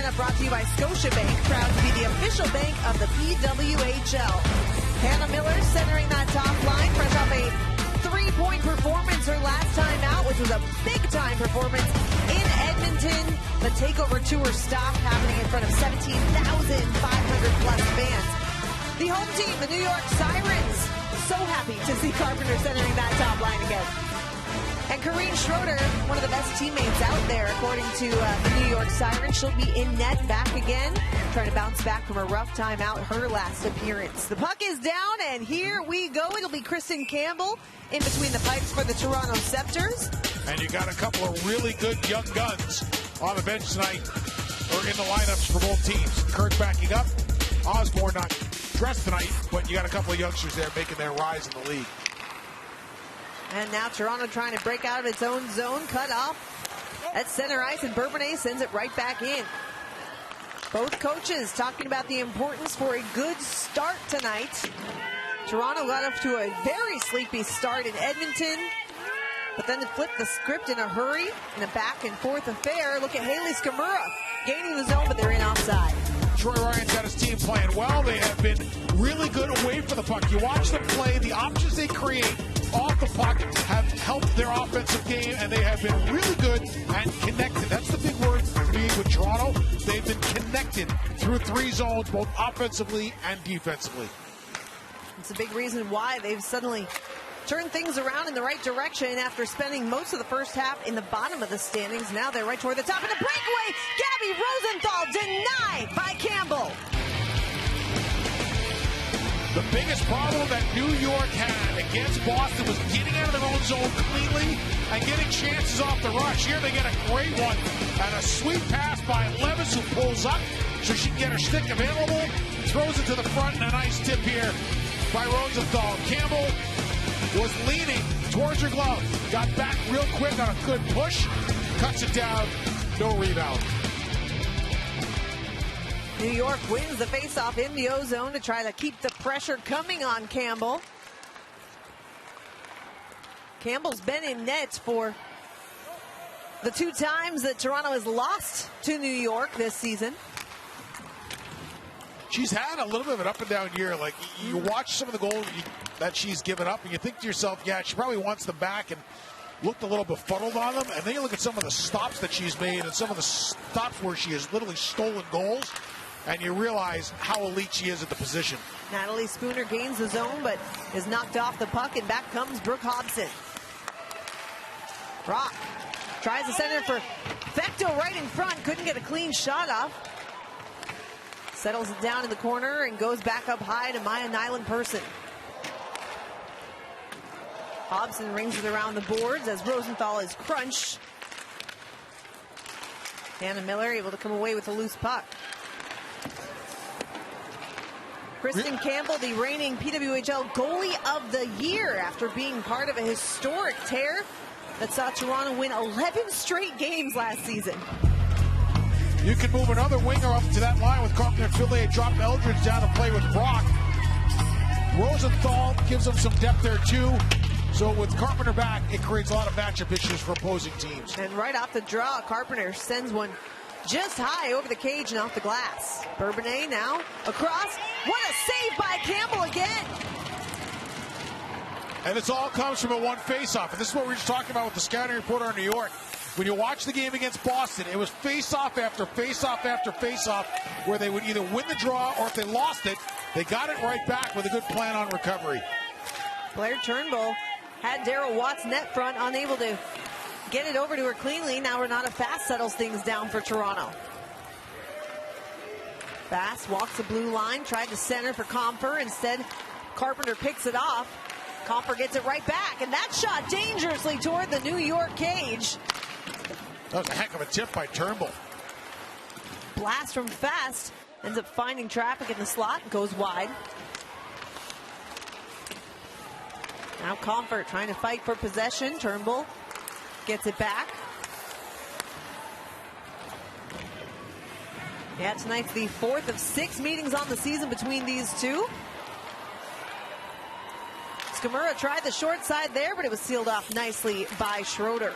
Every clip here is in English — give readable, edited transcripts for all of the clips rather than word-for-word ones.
lineup brought to you by Scotiabank, proud to be the official bank of the PWHL. Hannah Miller centering that top line, fresh off a three-point performance her last time out, which was a big-time performance in Edmonton. The takeover tour stop happening in front of 17,500-plus fans. The home team, the New York Sirens, so happy to see Carpenter centering that top line again. And Corrine Schroeder, one of the best teammates out there, according to the New York Sirens. She'll be in net back again, trying to bounce back from a rough time out, her last appearance. The puck is down, and here we go. It'll be Kristen Campbell in between the pipes for the Toronto Sceptres. And you got a couple of really good young guns on the bench tonight, or in the lineups for both teams. Kirk backing up. Osborne not dressed tonight, but you got a couple of youngsters there making their rise in the league. And now Toronto trying to break out of its own zone, cut off at center ice, and Bourbonnais sends it right back in. Both coaches talking about the importance for a good start tonight. Toronto got off to a very sleepy start in Edmonton, but then it flipped the script in a hurry in a back and forth affair. Look at Haley Skamura gaining the zone, but they're in offside. Troy Ryan's got his team playing well. They have been really good away from the puck. You watch them play, the options they create off the puck have helped their offensive game, and they have been really good and connected. That's the big word for me with Toronto. They've been connected through three zones, both offensively and defensively. It's a big reason why they've suddenly turned things around in the right direction after spending most of the first half in the bottom of the standings. Now they're right toward the top, and a breakaway. Gabby Rosenthal denied by Campbell. The biggest problem that New York had against Boston was getting out of their own zone cleanly and getting chances off the rush. Here they get a great one and a sweet pass by Levis, who pulls up so she can get her stick available, throws it to the front, and a nice tip here by Rosenthal. Campbell was leaning towards her glove, got back real quick on a good push, cuts it down, no rebound. New York wins the faceoff in the O-zone to try to keep the pressure coming on Campbell. Campbell's been in net for the two times that Toronto has lost to New York this season. She's had a little bit of an up and down year. Like, you watch some of the goals that she's given up, and you think to yourself, yeah, she probably wants them back, and looked a little befuddled on them. And then you look at some of the stops that she's made and some of the stops where she has literally stolen goals, and you realize how elite she is at the position. Natalie Spooner gains the zone, but is knocked off the puck, and back comes Brooke Hobson. Brock tries to center for Fecto right in front, couldn't get a clean shot off. Settles it down in the corner and goes back up high to Maya Nyland-Person. Hobson rings it around the boards as Rosenthal is crunched. Hannah Miller able to come away with a loose puck. Kristen Campbell, the reigning PWHL goalie of the year after being part of a historic tear that saw Toronto win 11 straight games last season. You can move another winger up to that line with Carpenter Finlay, drop Eldridge down to play with Brock. Rosenthal gives them some depth there too. So with Carpenter back, it creates a lot of matchup issues for opposing teams. And right off the draw, Carpenter sends one just high over the cage and off the glass. Bourbonnais now across. What a save by Campbell again. And this all comes from a one face-off. And this is what we were just talking about with the scouting reporter in New York. When you watch the game against Boston, it was face-off after face-off after face-off where they would either win the draw, or if they lost it, they got it right back with a good plan on recovery. Blair Turnbull had Daryl Watts net front, unable to get it over to her cleanly. Now Renata Fast settles things down for Toronto. Fast walks the blue line, tried to center for Comfer. Instead, Carpenter picks it off. Comfer gets it right back, and that shot dangerously toward the New York cage. That was a heck of a tip by Turnbull. Blast from Fast ends up finding traffic in the slot, goes wide. Now Comfort trying to fight for possession. Turnbull gets it back. Yeah, tonight's the 4th of 6 meetings on the season between these two. Skamura tried the short side there, but it was sealed off nicely by Schroeder.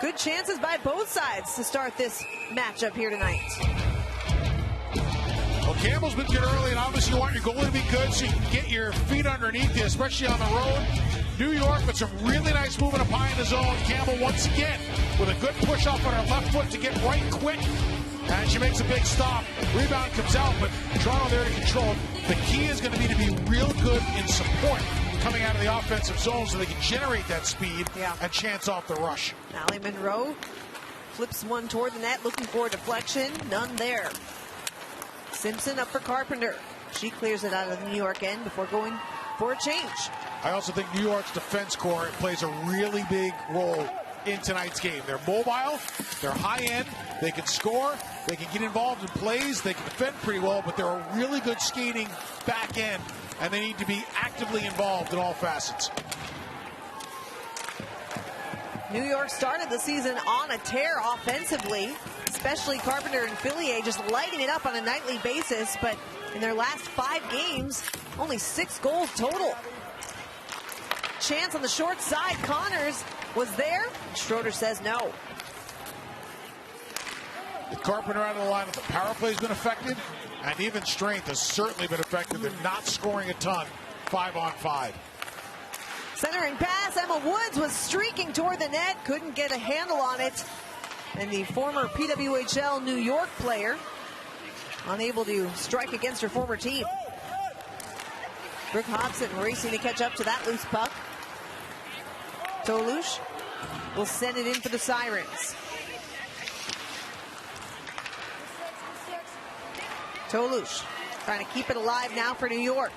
Good chances by both sides to start this matchup here tonight. Well, Campbell's been good early, and obviously you want your goalie to be good so you can get your feet underneath you, especially on the road. New York with some really nice movement up high in the zone. Campbell once again with a good push off on her left foot to get right quick. And she makes a big stop. Rebound comes out, but Toronto there to control. The key is going to be real good in support coming out of the offensive zone so they can generate that speed and chance off the rush. Allie Monroe flips one toward the net, looking for a deflection. None there. Simpson up for Carpenter. She clears it out of the New York end before going for a change. I also think New York's defense core plays a really big role in tonight's game. They're mobile, they're high end, they can score, they can get involved in plays, they can defend pretty well, but they're a really good skating back end, and they need to be actively involved in all facets. New York started the season on a tear offensively, especially Carpenter and Fillier just lighting it up on a nightly basis, but in their last 5 games, only 6 goals total. Chance on the short side, Connors was there. Schroeder says no. With Carpenter out of the lineup, the power play's been affected, and even strength has certainly been affected. They're not scoring a ton 5-on-5. Centering pass, Emma Woods was streaking toward the net, couldn't get a handle on it. And the former PWHL New York player unable to strike against her former team. Brooke Hobson racing to catch up to that loose puck. Tolush will send it in for the Sirens. Tolush trying to keep it alive now for New York.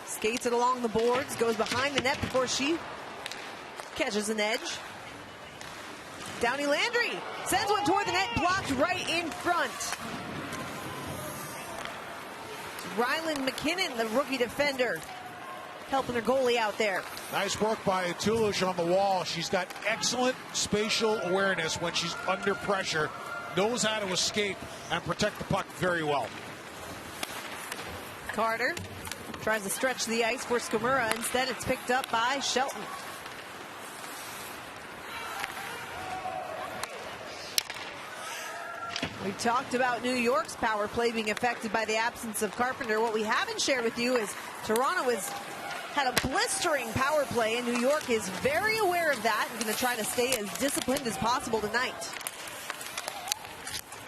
Skates it along the boards, goes behind the net before she catches an edge. Downey Landry sends one toward the net, blocked right in front. Ryland McKinnon, the rookie defender, helping her goalie out there. Nice work by Tolush on the wall. She's got excellent spatial awareness when she's under pressure, knows how to escape and protect the puck very well. Carter tries to stretch the ice for Skamura. Instead, it's picked up by Shelton. We talked about New York's power play being affected by the absence of Carpenter. What we haven't shared with you is Toronto had a blistering power play, and New York is very aware of that and going to try to stay as disciplined as possible tonight.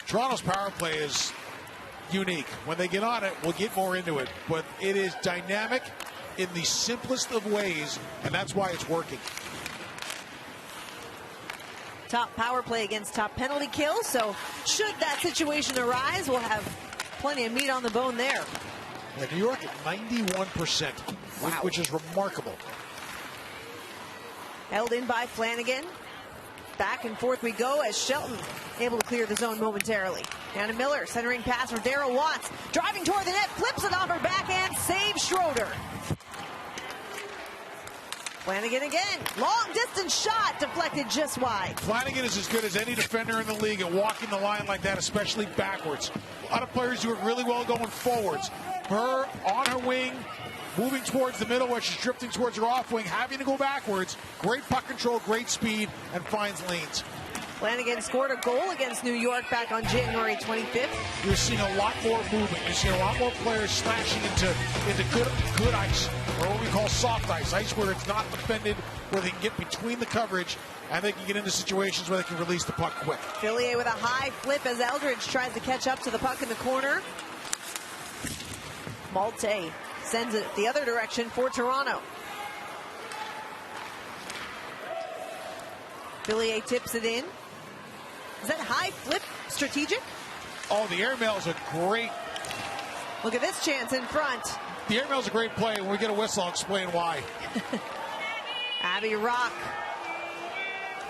Toronto's power play is unique. When they get on it, we'll get more into it, but it is dynamic in the simplest of ways, and that's why it's working. Top power play against top penalty kill, so should that situation arise, we'll have plenty of meat on the bone there. Yeah, New York at 91%, which is remarkable. Held in by Flanagan. Back and forth we go as Shelton able to clear the zone momentarily. Anna Miller centering pass for Daryl Watts. Driving toward the net, flips it off her backhand, saves Schroeder. Flanagan again. Long distance shot deflected just wide. Flanagan is as good as any defender in the league at walking the line like that, especially backwards. A lot of players do it really well going forwards. Her on her wing, moving towards the middle where she's drifting towards her off wing, having to go backwards. Great puck control, great speed, and finds lanes. Flanagan scored a goal against New York back on January 25th. You're seeing a lot more movement. You're seeing a lot more players slashing into good ice, or what we call soft ice where it's not defended, where they can get between the coverage, and they can get into situations where they can release the puck quick. Fillier with a high flip as Eldridge tries to catch up to the puck in the corner. Malte sends it the other direction for Toronto. Fillier tips it in. Is that high flip strategic? Oh, the airmail is a great... Look at this chance in front. The airmail is a great play. When we get a whistle, I'll explain why. Abby Rock.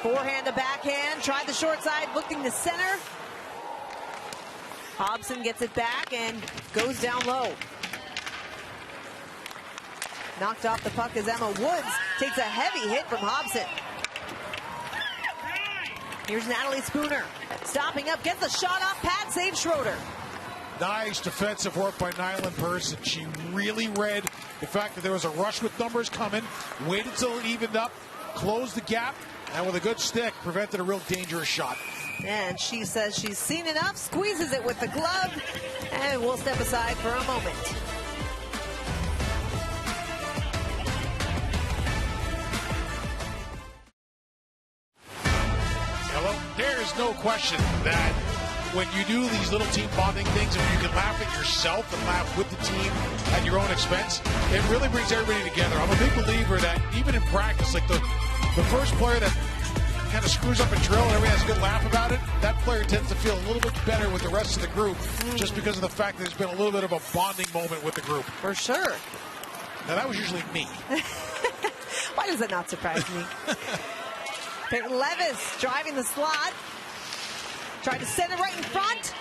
Forehand to backhand. Tried the short side, looking to center. Hobson gets it back and goes down low. Knocked off the puck as Emma Woods takes a heavy hit from Hobson. Here's Natalie Spooner. Stopping up, gets the shot off, pad, saves Schroeder. Nice defensive work by Nyland Person. She really read the fact that there was a rush with numbers coming, waited till it evened up, closed the gap, And with a good stick, prevented a real dangerous shot. And she says she's seen enough, squeezes it with the glove, and we'll step aside for a moment. Hello? There is no question that when you do these little team bonding things and you can laugh at yourself and laugh with the team at your own expense, it really brings everybody together. I'm a big believer that even in practice, like the first player that kind of screws up a drill and everybody has a good laugh about it, that player tends to feel a little bit better with the rest of the group just because of the fact that there's been a little bit of a bonding moment with the group. For sure. Now, that was usually me. Why does that not surprise me? Peyton Levis driving the slot. Tried to send it right in front.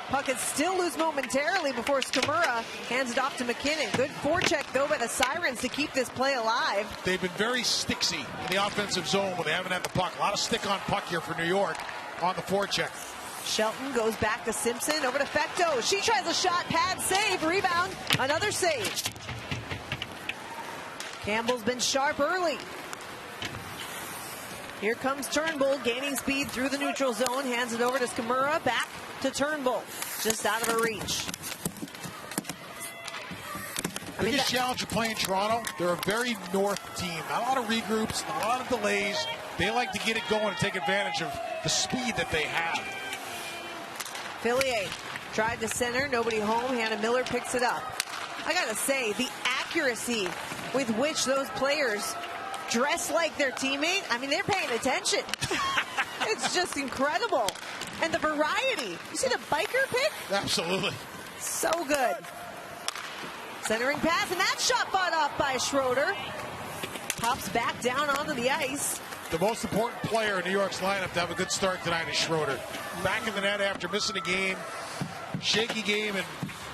Puck had still loose momentarily before Skamura hands it off to McKinnon. Good forecheck, though, by the Sirens to keep this play alive. They've been very sticksy in the offensive zone when they haven't had the puck. A lot of stick on puck here for New York on the forecheck. Shelton goes back to Simpson, over to Fecto. She tries a shot, pad, save, rebound, another save. Campbell's been sharp early. Here comes Turnbull, gaining speed through the neutral zone, hands it over to Skamura, back to Turnbull, just out of her reach. Biggest challenge of playing Toronto, they're a very north team. Not a lot of regroups, not a lot of delays. They like to get it going and take advantage of the speed that they have. Fillier tried to center, nobody home. Hannah Miller picks it up. I gotta say, the accuracy with which those players dress like their teammate, I mean, they're paying attention. It's just incredible. And the variety. You see the biker pick? Absolutely. So good. Centering pass, and that shot fought off by Schroeder. Pops back down onto the ice. The most important player in New York's lineup to have a good start tonight is Schroeder. Back in the net after missing a game. Shaky game in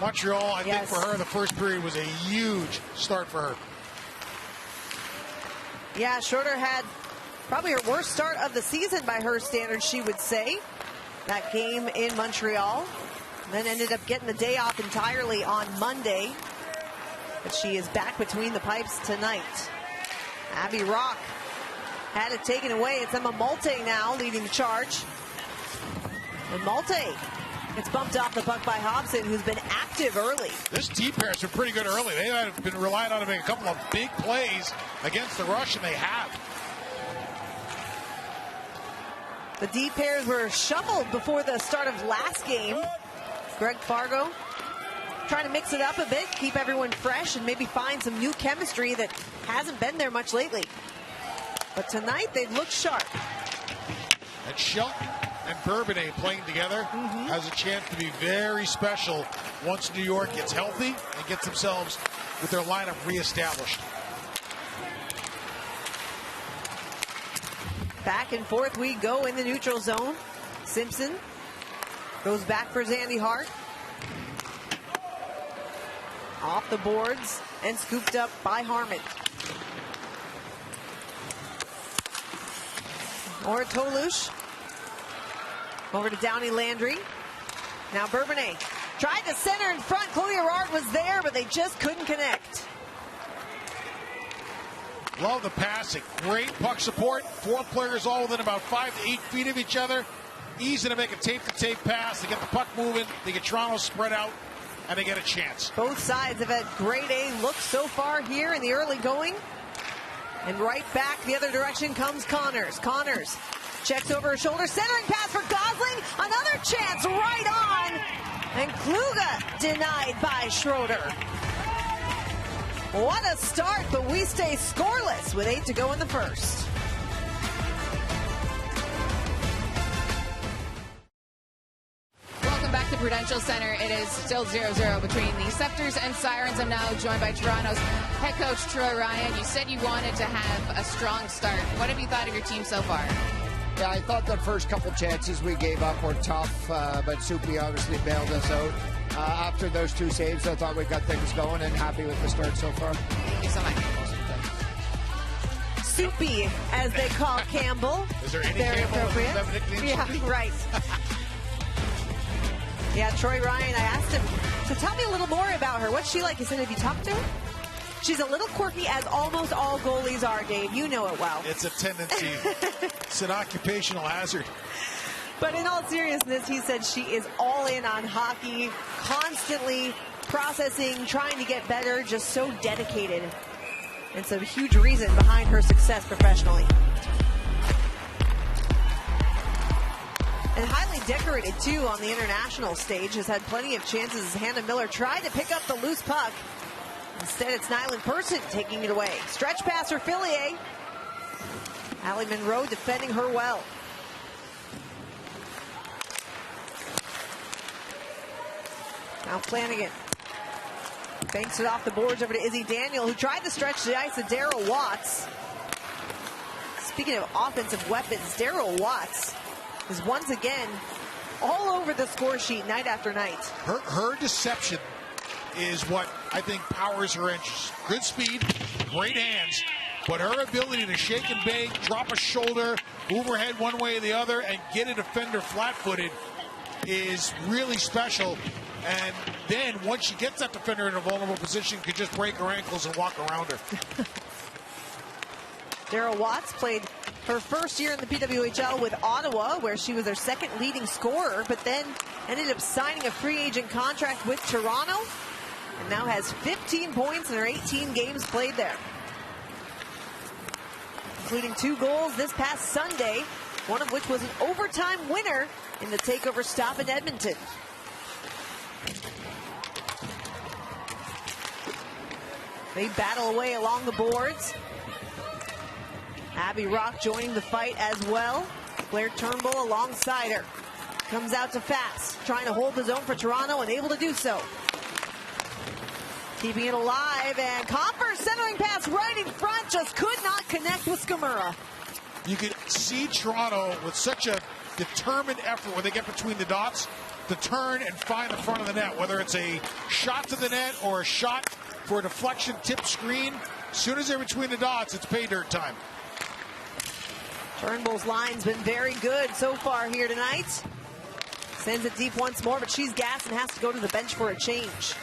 Montreal. I think for her, the first period was a huge start for her. Yeah, Schroeder had probably her worst start of the season by her standards, she would say. That game in Montreal. Then ended up getting the day off entirely on Monday. But she is back between the pipes tonight. Abby Rock had it taken away. It's Emma Malte now leading the charge. And Malte gets bumped off the puck by Hobson, who's been active early. This D pair's been pretty good early. They have been relying on to make a couple of big plays against the rush, and they have. The D pairs were shuffled before the start of last game. Greg Fargo trying to mix it up a bit, keep everyone fresh, and maybe find some new chemistry that hasn't been there much lately. But tonight, they've looked sharp. And Shelton and Bourbonnais playing together has a chance to be very special once New York gets healthy and gets themselves with their lineup reestablished. Back and forth we go in the neutral zone. Simpson goes back for Zandy Hart. Off the boards and scooped up by Harmon. Or Tolush. Over to Downey Landry. Now Bourbonnais tried to center in front. Chloe Arard was there, but they just couldn't connect. Love the passing. Great puck support. Four players all within about 5 to 8 feet of each other. Easy to make a tape-to-tape pass. They get the puck moving. They get Toronto spread out, and they get a chance. Both sides have had grade A looks so far here in the early going. And right back the other direction comes Connors. Connors checks over her shoulder. Centering pass for Gosling. Another chance right on. And Kluge denied by Schroeder. What a start, but we stay scoreless with 8 to go in the first. Welcome back to Prudential Center. It is still 0-0 between the Sceptres and Sirens. I'm now joined by Toronto's head coach, Troy Ryan. You said you wanted to have a strong start. What have you thought of your team so far? Yeah, I thought the first couple chances we gave up were tough, but Soupy obviously bailed us out. After those two saves, I thought we got things going and happy with the start so far. Thank you so much. Soupy, as they call Campbell. Is there any Very Campbell appropriate. that have a nickname? Yeah, right. Yeah, Troy Ryan, I asked him to tell me a little more about her. What's she like? He said, have you talked to her? She's a little quirky, as almost all goalies are, Dave. You know it well. It's a tendency. It's an occupational hazard. But in all seriousness, he said she is all in on hockey, constantly processing, trying to get better, just so dedicated. It's a huge reason behind her success professionally. And highly decorated, too, on the international stage. Has had plenty of chances as Hannah Miller tried to pick up the loose puck. Instead, it's Nyland Person taking it away. Stretch pass for Fillier. Allie Monroe defending her well. Now Flanagan banks it off the boards over to Izzy Daniel, who tried to stretch the ice to Daryl Watts. Speaking of offensive weapons, Daryl Watts is once again all over the score sheet night after night. Her deception is what I think powers her inches. Good speed, great hands, but her ability to shake and bake, drop a shoulder, move her head one way or the other, and get a defender flat-footed is really special. And then once she gets that defender in a vulnerable position, could just break her ankles and walk around her. Daryl Watts played her first year in the PWHL with Ottawa, where she was their second leading scorer, but then ended up signing a free agent contract with Toronto, and now has 15 points in her 18 games played there, including 2 goals this past Sunday, one of which was an overtime winner in the takeover stop in Edmonton. They battle away along the boards. Abby Rock joining the fight as well. Claire Turnbull alongside her. Comes out to Fast, trying to hold the zone for Toronto and able to do so. Keeping it alive, and Comfer centering pass right in front, just could not connect with Skamura. You can see Toronto with such a determined effort when they get between the dots to turn and find the front of the net, whether it's a shot to the net or a shot for a deflection tip screen. As soon as they're between the dots, it's pay dirt time. Turnbull's line's been very good so far here tonight. Sends it deep once more, but she's gassed and has to go to the bench for a change.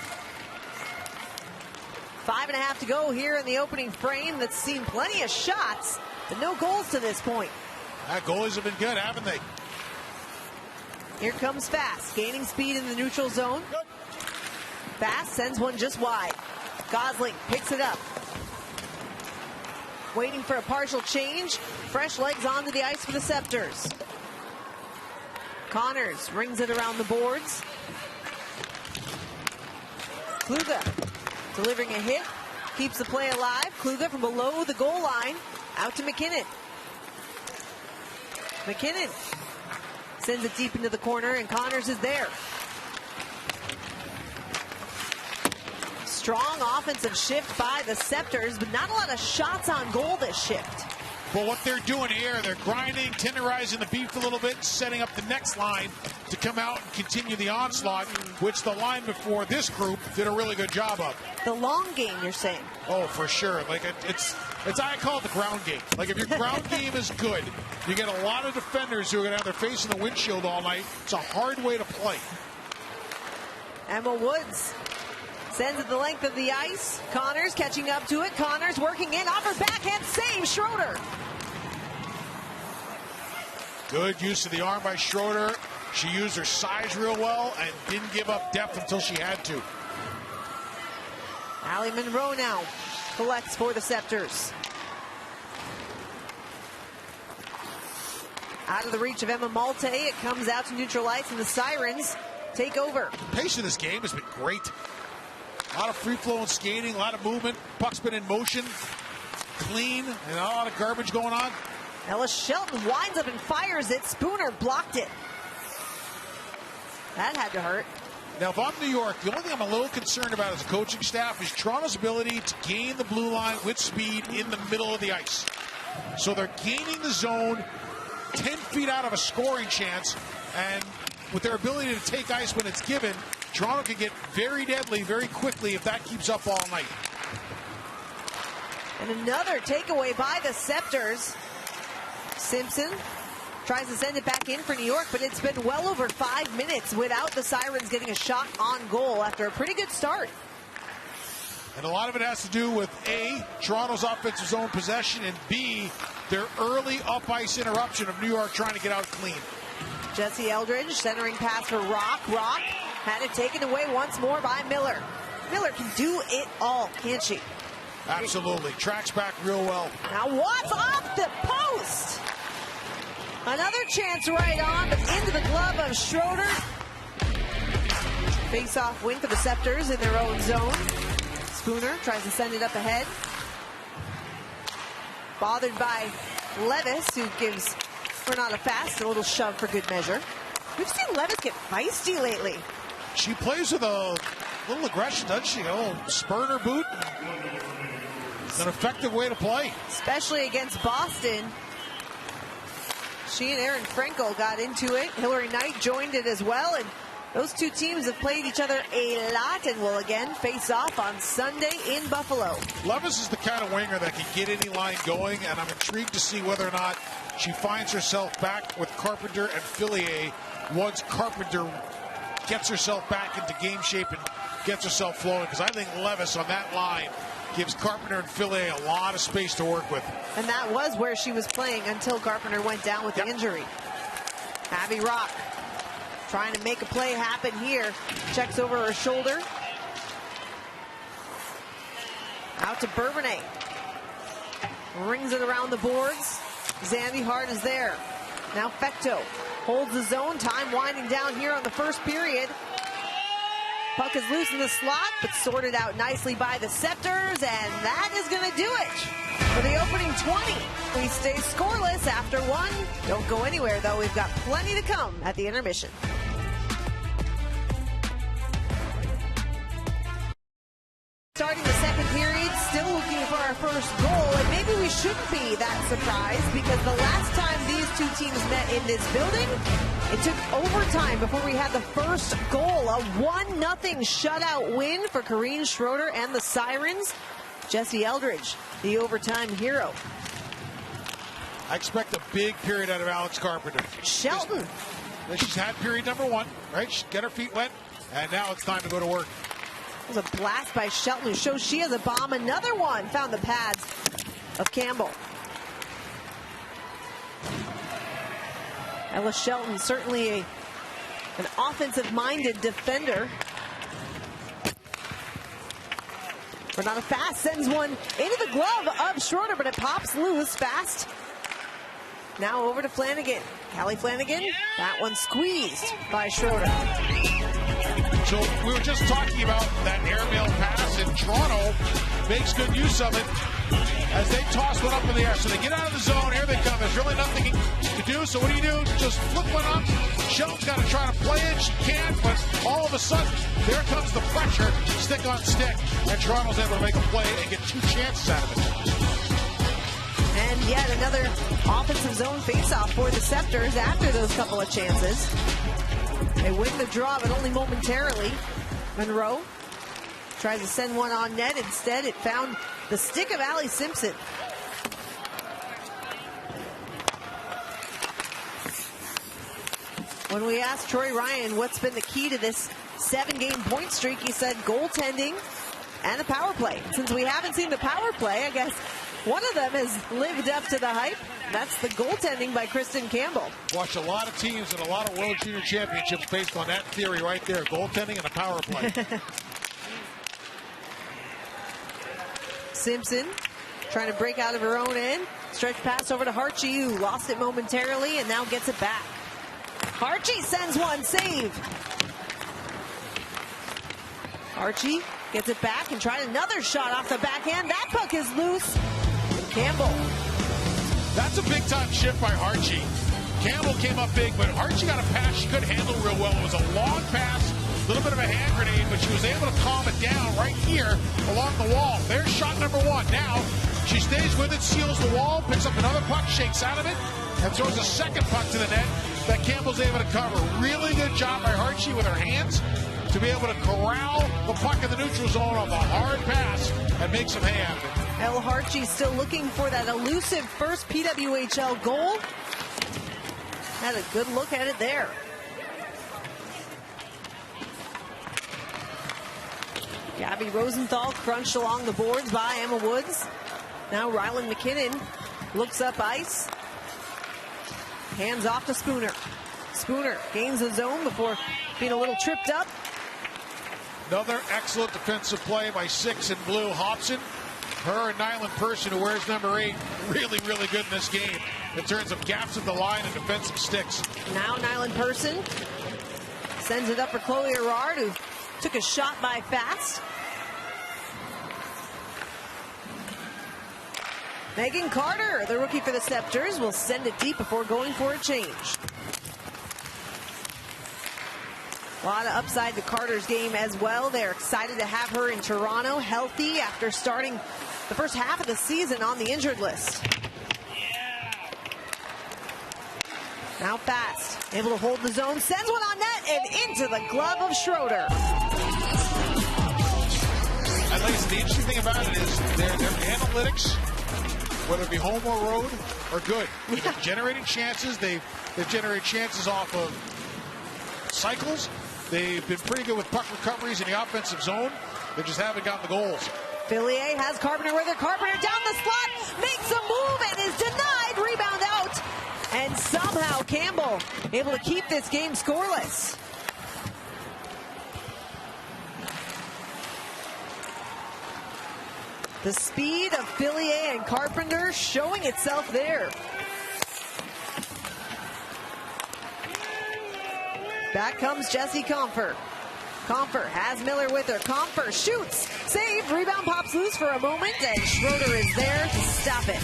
5.5 to go here in the opening frame. That's seen plenty of shots, but no goals to this point. Goalies have been good, haven't they? Here comes Fast, gaining speed in the neutral zone. Fast sends one just wide. Gosling picks it up. Waiting for a partial change. Fresh legs onto the ice for the Sceptres. Connors rings it around the boards. Kluge delivering a hit. Keeps the play alive. Kluge from below the goal line. Out to McKinnon. McKinnon sends it deep into the corner, and Connors is there. Strong offensive shift by the Sceptres, but not a lot of shots on goal this shift. But what they're doing here, they're grinding, tenderizing the beef a little bit, setting up the next line to come out and continue the onslaught, which the line before this group did a really good job of. The long game, you're saying? Oh, for sure. Like it's I call it the ground game. Like if your ground game is good, you get a lot of defenders who are going to have their face in the windshield all night. It's a hard way to play. Emma Woods sends it the length of the ice. Connors catching up to it. Connors working in off her backhand save. Schroeder. Good use of the arm by Schroeder. She used her size real well and didn't give up depth until she had to. Allie Monroe now collects for the Sceptres. Out of the reach of Emma Malte. It comes out to neutral ice, and the Sirens take over. The pace of this game has been great. A lot of free-flowing skating, a lot of movement. Puck's been in motion, clean, and a lot of garbage going on. Ella Shelton winds up and fires it. Spooner blocked it. That had to hurt. Now, if I'm New York, the only thing I'm a little concerned about as a coaching staff is Toronto's ability to gain the blue line with speed in the middle of the ice. So they're gaining the zone 10 feet out of a scoring chance, and with their ability to take ice when it's given, Toronto can get very deadly very quickly if that keeps up all night. And another takeaway by the Sceptres. Simpson tries to send it back in for New York, but it's been well over 5 minutes without the Sirens getting a shot on goal after a pretty good start. And a lot of it has to do with A, Toronto's offensive zone possession, and B, their early up-ice interruption of New York trying to get out clean. Jesse Eldridge centering pass for Rock. Rock had it taken away once more by Miller. Miller can do it all, can't she? Absolutely. Tracks back real well. Now Watts off the post. Another chance right on, but into the glove of Schroeder. Face-off win for the Sceptres in their own zone. Spooner tries to send it up ahead. Bothered by Levis, who gives Renata Fast a little shove for good measure. We've seen Levis get feisty lately. She plays with a little aggression, doesn't she? A little spur in her boot. It's an effective way to play. Especially against Boston. She and Erin Frankel got into it. Hillary Knight joined it as well. And those two teams have played each other a lot and will again face off on Sunday in Buffalo. Levis is the kind of winger that can get any line going, and I'm intrigued to see whether or not she finds herself back with Carpenter and Fillier once Carpenter gets herself back into game shape and gets herself flowing, because I think Levis on that line gives Carpenter and Fillier a lot of space to work with. And that was where she was playing until Carpenter went down with the injury. Abby Rock trying to make a play happen here. Checks over her shoulder. Out to Bourbonnais. Rings it around the boards. Zambi Hart is there. Now Fecto holds the zone. Time winding down here on the first period. Puck is loose in the slot, but sorted out nicely by the Sceptres, and that is going to do it for the opening 20. We stay scoreless after one. Don't go anywhere, though. We've got plenty to come at the intermission. Starting the second period, still looking for our first goal, and maybe we shouldn't be that surprised, because the last time these two teams met in this building, it took overtime before we had the first goal. A 1-0 shutout win for Corrine Schroeder and the Sirens. Jesse Eldridge, the overtime hero. I expect a big period out of Alex Carpenter. Shelton. She's had period number one, right? She got her feet wet, and now it's time to go to work. It was a blast by Shelton, who shows she has a bomb. Another one found the pads of Campbell. Ella Shelton, certainly an offensive-minded defender. Renata Fast sends one into the glove of Schroeder, but it pops loose. Fast. Now over to Flanagan. Callie Flanagan. That one squeezed by Schroeder. So we were just talking about that airmail pass, and Toronto makes good use of it as they toss one up in the air. So they get out of the zone. Here they come. There's really nothing to do. So what do? Just flip one up. Shelton's got to try to play it. She can't, but all of a sudden, there comes the pressure, stick on stick. And Toronto's able to make a play and get two chances out of it. And yet another offensive zone faceoff for the Sceptres after those couple of chances. They win the draw, but only momentarily. Monroe tries to send one on net. Instead, it found the stick of Allie Simpson. When we asked Troy Ryan what's been the key to this 7-game point streak, he said goaltending and the power play. Since we haven't seen the power play, I guess one of them has lived up to the hype. That's the goaltending by Kristen Campbell. Watched a lot of teams and a lot of World Junior Championships based on that theory right there. Goaltending and a power play. Simpson trying to break out of her own end. Stretch pass over to Harchie, who lost it momentarily and now gets it back. Harchie sends one, save. Harchie gets it back and tried another shot off the backhand. That puck is loose. Campbell. That's a big-time shift by Harchie. Campbell came up big, but Harchie got a pass she couldn't handle real well. It was a long pass, a little bit of a hand grenade, but she was able to calm it down right here along the wall. There's shot number one. Now, she stays with it, seals the wall, picks up another puck, shakes out of it, and throws a second puck to the net that Campbell's able to cover. Really good job by Harchie with her hands to be able to corral the puck in the neutral zone off a hard pass and make some hay out of it. El Harchie still looking for that elusive first PWHL goal. Had a good look at it there. Gabby Rosenthal crunched along the boards by Emma Woods. Now Ryland McKinnon looks up ice. Hands off to Spooner. Spooner gains the zone before being a little tripped up. Another excellent defensive play by 6 in blue. Hobson, her and Nyland Person, who wears number 8, really, really good in this game in terms of gaps at the line and defensive sticks. Now Nyland Person sends it up for Chloe Erard, who took a shot by Fast. Megan Carter, the rookie for the Sceptres, will send it deep before going for a change. A lot of upside to Carter's game as well. They're excited to have her in Toronto, healthy after starting the first half of the season on the injured list. Now Fast, able to hold the zone, sends one on net and into the glove of Schroeder. At least the interesting thing about it is their analytics, whether it be home or road, are good. They're generating chances. They've generated chances off of cycles. They've been pretty good with puck recoveries in the offensive zone. They just haven't gotten the goals. Fillier has Carpenter with her. Carpenter down the slot, makes a move and is denied. Rebound out. And somehow Campbell able to keep this game scoreless. The speed of Fillier and Carpenter showing itself there. Back comes Jessie Comfer. Comfer has Miller with her. Comfer shoots, save, rebound pops loose for a moment, and Schroeder is there to stop it.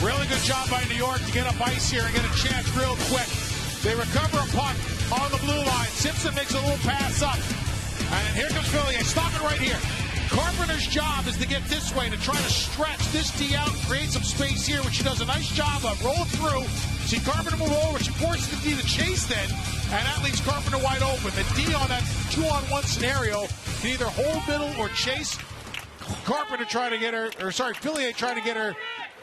Really good job by New York to get up ice here and get a chance real quick. They recover a puck on the blue line. Simpson makes a little pass up. And here comes Fillier. Stop it right here. Carpenter's job is to get this way, to try to stretch this D out, create some space here, which she does a nice job of. Roll it through. See Carpenter move over. She forces the D to chase then, and that leaves Carpenter wide open. The D on that 2-on-1 scenario can either hold middle or chase. Carpenter trying to get her, Fillier trying to get her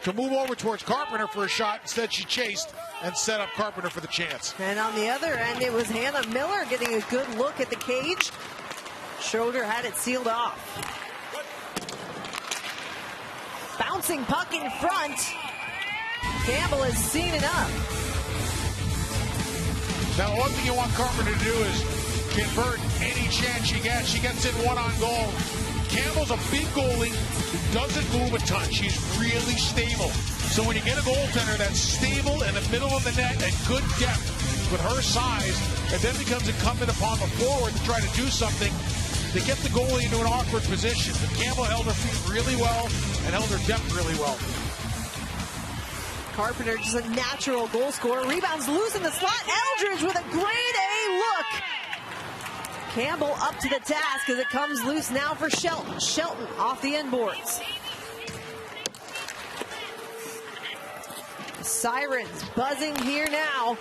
to move over towards Carpenter for a shot. Instead, she chased and set up Carpenter for the chance. And on the other end, it was Hannah Miller getting a good look at the cage. Schroeder had it sealed off. Bouncing puck in front. Campbell has seen enough. Now, one thing you want Carpenter to do is convert any chance she gets. She gets in one on goal. Campbell's a big goalie who doesn't move a ton. She's really stable. So when you get a goaltender that's stable in the middle of the net at good depth with her size, it then becomes incumbent upon the forward to try to do something to get the goalie into an awkward position. But Campbell held her feet really well and held her depth really well. Carpenter just a natural goal scorer. Rebounds loose in the slot. Eldridge with a grade A look. Campbell up to the task as it comes loose now for Shelton. Shelton off the end boards. Sirens buzzing here now.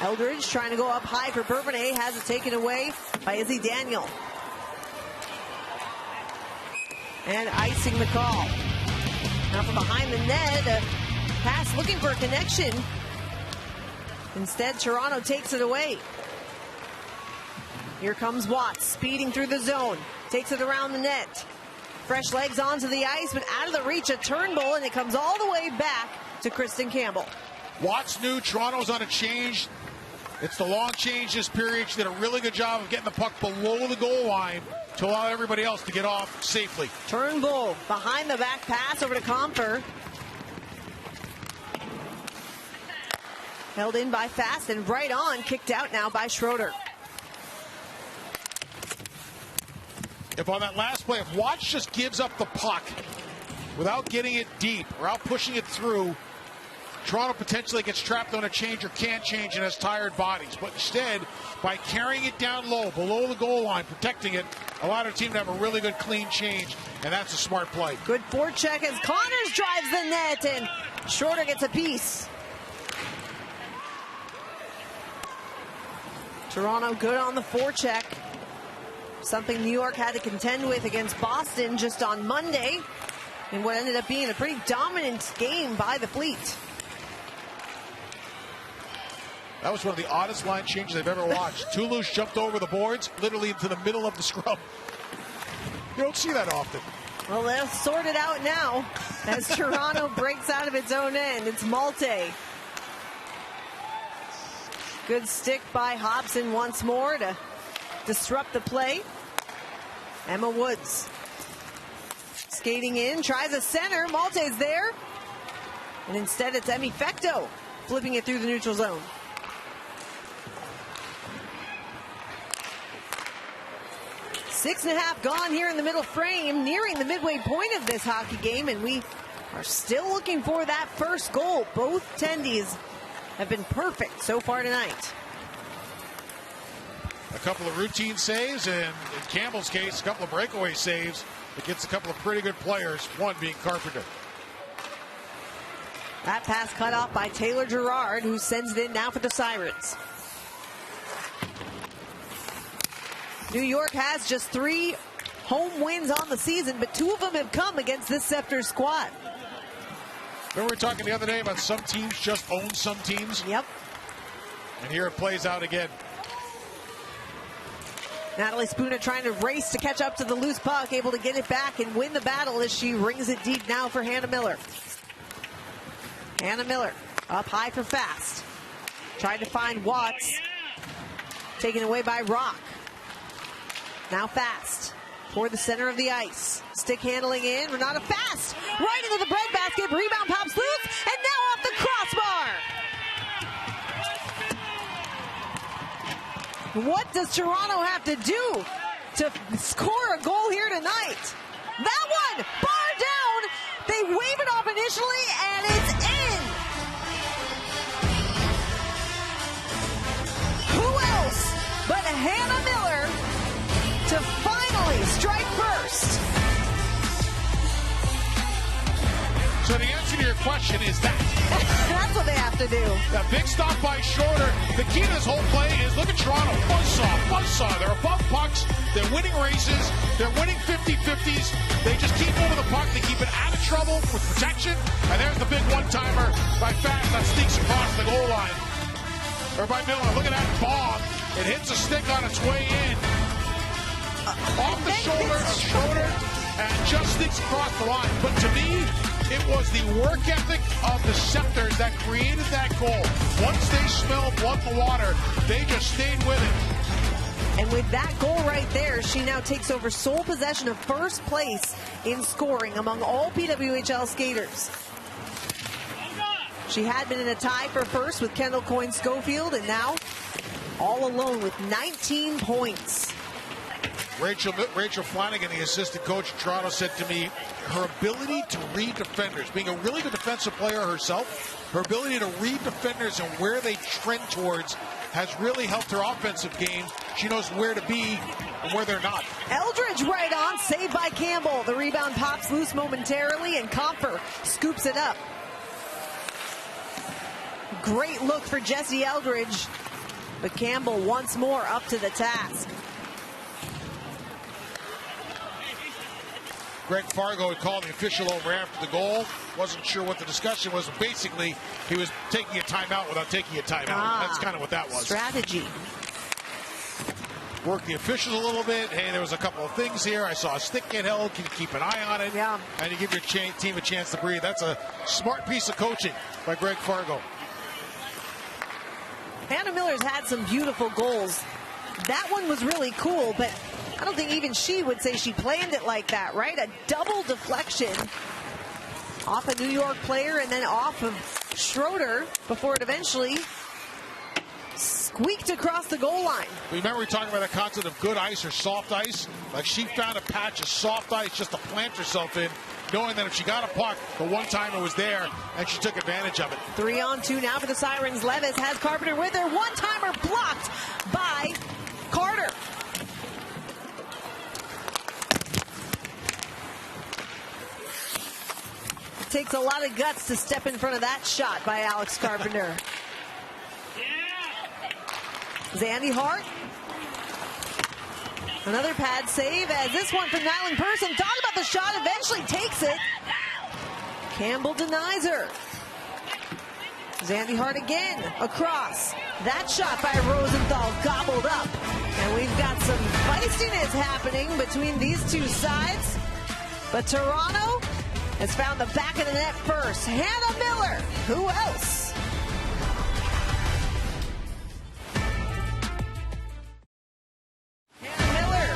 Eldridge trying to go up high for Bourbonnais, has it taken away by Izzy Daniel. And icing the call. Now from behind the net, a pass looking for a connection. Instead, Toronto takes it away. Here comes Watts, speeding through the zone. Takes it around the net. Fresh legs onto the ice, but out of the reach of Turnbull, and it comes all the way back to Kristen Campbell. Watts knew Toronto's on a change. It's the long change this period. She did a really good job of getting the puck below the goal line to allow everybody else to get off safely. Turnbull behind the back pass over to Comfer. Held in by Fast and right on, kicked out now by Schroeder. If on that last play, if Watts just gives up the puck without getting it deep or out pushing it through, Toronto potentially gets trapped on a change or can't change and has tired bodies. But instead, by carrying it down low, below the goal line, protecting it, allowed her team to have a really good clean change, and that's a smart play. Good forecheck as Connors drives the net, and Schroeder gets a piece. Toronto good on the forecheck. Something New York had to contend with against Boston just on Monday in what ended up being a pretty dominant game by the Fleet. That was one of the oddest line changes I've ever watched. Toulouse jumped over the boards, literally into the middle of the scrum. You don't see that often. Well, they'll sort it out now as Toronto breaks out of its own end. It's Malte. Good stick by Hobson once more to disrupt the play. Emma Woods skating in, tries a center. Malte's there. And instead it's Emmy Fecto flipping it through the neutral zone. Six and a half gone here in the middle frame, nearing the midway point of this hockey game, and we are still looking for that first goal. Both tendies have been perfect so far tonight. A couple of routine saves, and in Campbell's case, a couple of breakaway saves against a couple of pretty good players, one being Carpenter. That pass cut off by Taylor Gerard, who sends it in now for the Sirens. New York has just 3 home wins on the season, but 2 of them have come against this Sceptres squad. Remember we were talking the other day about some teams just own some teams? Yep. And here it plays out again. Natalie Spooner trying to race to catch up to the loose puck, able to get it back and win the battle as she rings it deep now for Hannah Miller. Hannah Miller up high for Fast. Tried to find Watts. Taken away by Rock. Now Fast toward the center of the ice. Stick handling in. Renata Fast right into the breadbasket. Rebound pops loose. And now off the crossbar. What does Toronto have to do to score a goal here tonight? That one! Bar down! They wave it off initially, and it's in! Who else but Hannah Miller to finally strike first? So the answer to your question is that. That's what they have to do. That big stop by Schroeder. The key to this whole play is look at Toronto. Buzzsaw. They're above pucks. They're winning races. They're winning 50-50s. They just keep moving the puck. They keep it out of trouble with protection. And there's the big one-timer by Fast that sneaks across the goal line. Or by Miller. Look at that bomb. It hits a stick on its way in. Off the shoulder of Schroeder and just sneaks across the line. But to me, it was the work ethic of the Sceptres that created that goal. Once they smelled blood in the water, they just stayed with it. And with that goal right there, she now takes over sole possession of first place in scoring among all PWHL skaters. She had been in a tie for first with Kendall Coyne-Schofield, and now all alone with 19 points. Rachel Flanagan, the assistant coach of Toronto, said to me, her ability to read defenders, being a really good defensive player herself, her ability to read defenders and where they trend towards has really helped her offensive game. She knows where to be and where they're not. Eldridge right on, saved by Campbell. The rebound pops loose momentarily, and Comfer scoops it up. Great look for Jessie Eldridge, but Campbell once more up to the task. Greg Fargo had called the official over after the goal. Wasn't sure what the discussion was. Basically, he was taking a timeout without taking a timeout. That's kind of what that was. Strategy. Work the officials a little bit. Hey, there was a couple of things here. I saw a stick get held. Can you keep an eye on it? Yeah. And you give your team a chance to breathe. That's a smart piece of coaching by Greg Fargo. Hannah Miller's had some beautiful goals. That one was really cool, but I don't think even she would say she planned it like that, right? A double deflection off a New York player and then off of Schroeder before it eventually squeaked across the goal line. Remember we talked about the concept of good ice or soft ice? Like she found a patch of soft ice just to plant herself in, knowing that if she got a puck, the one-timer was there, and she took advantage of it. 3-on-2 now for the Sirens. Levis has Carpenter with her. One-timer blocked by Carter. It takes a lot of guts to step in front of that shot by Alex Carpenter. Zandy Hart. Another pad save as this one from Nyland Person. Thought about the shot, eventually takes it. Campbell denies her. Zandy Hart again, across. That shot by Rosenthal gobbled up. And we've got some feistiness happening between these two sides. But Toronto has found the back of the net first. Hannah Miller. Who else? Hannah Miller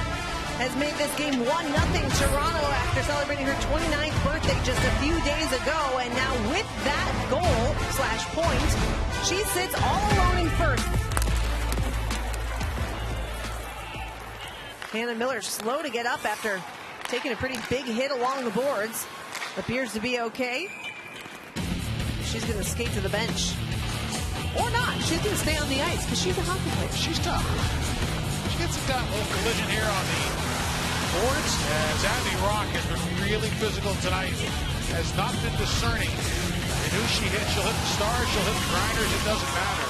has made this game 1-0 Toronto after celebrating her 29th birthday just a few days ago. And now with that goal/point, she sits all alone in first. Hannah Miller slow to get up after taking a pretty big hit along the boards. Appears to be okay. She's going to skate to the bench. Or not. She's going to stay on the ice because she's a hockey player. She's tough. She gets a little collision here on the boards. As Abby Rock has been really physical tonight. Has not been discerning in who she hits. She'll hit the stars, she'll hit the grinders. It doesn't matter.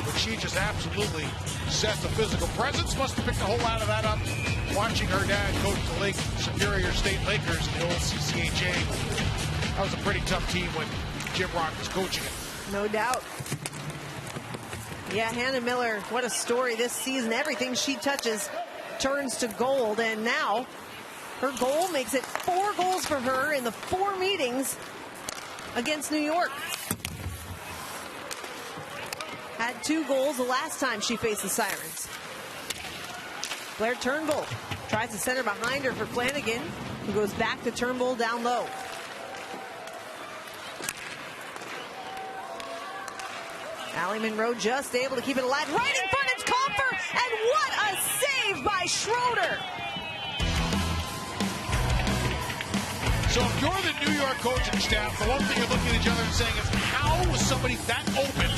But she just absolutely set the physical presence. Must have picked a whole lot of that up watching her dad coach the Lake Superior State Lakers in the old CCHA. That was a pretty tough team when Jim Rock was coaching it. No doubt. Yeah, Hannah Miller, what a story this season. Everything she touches turns to gold. And now her goal makes it 4 goals for her in the 4 meetings against New York. Had 2 goals the last time she faced the Sirens. Blair Turnbull tries to center behind her for Flanagan, who goes back to Turnbull down low. Allie Monroe just able to keep it alive. Right in front, it's Comfer, and what a save by Schroeder. So if you're the New York coaching staff, the one thing you're looking at each other and saying is, how was somebody that open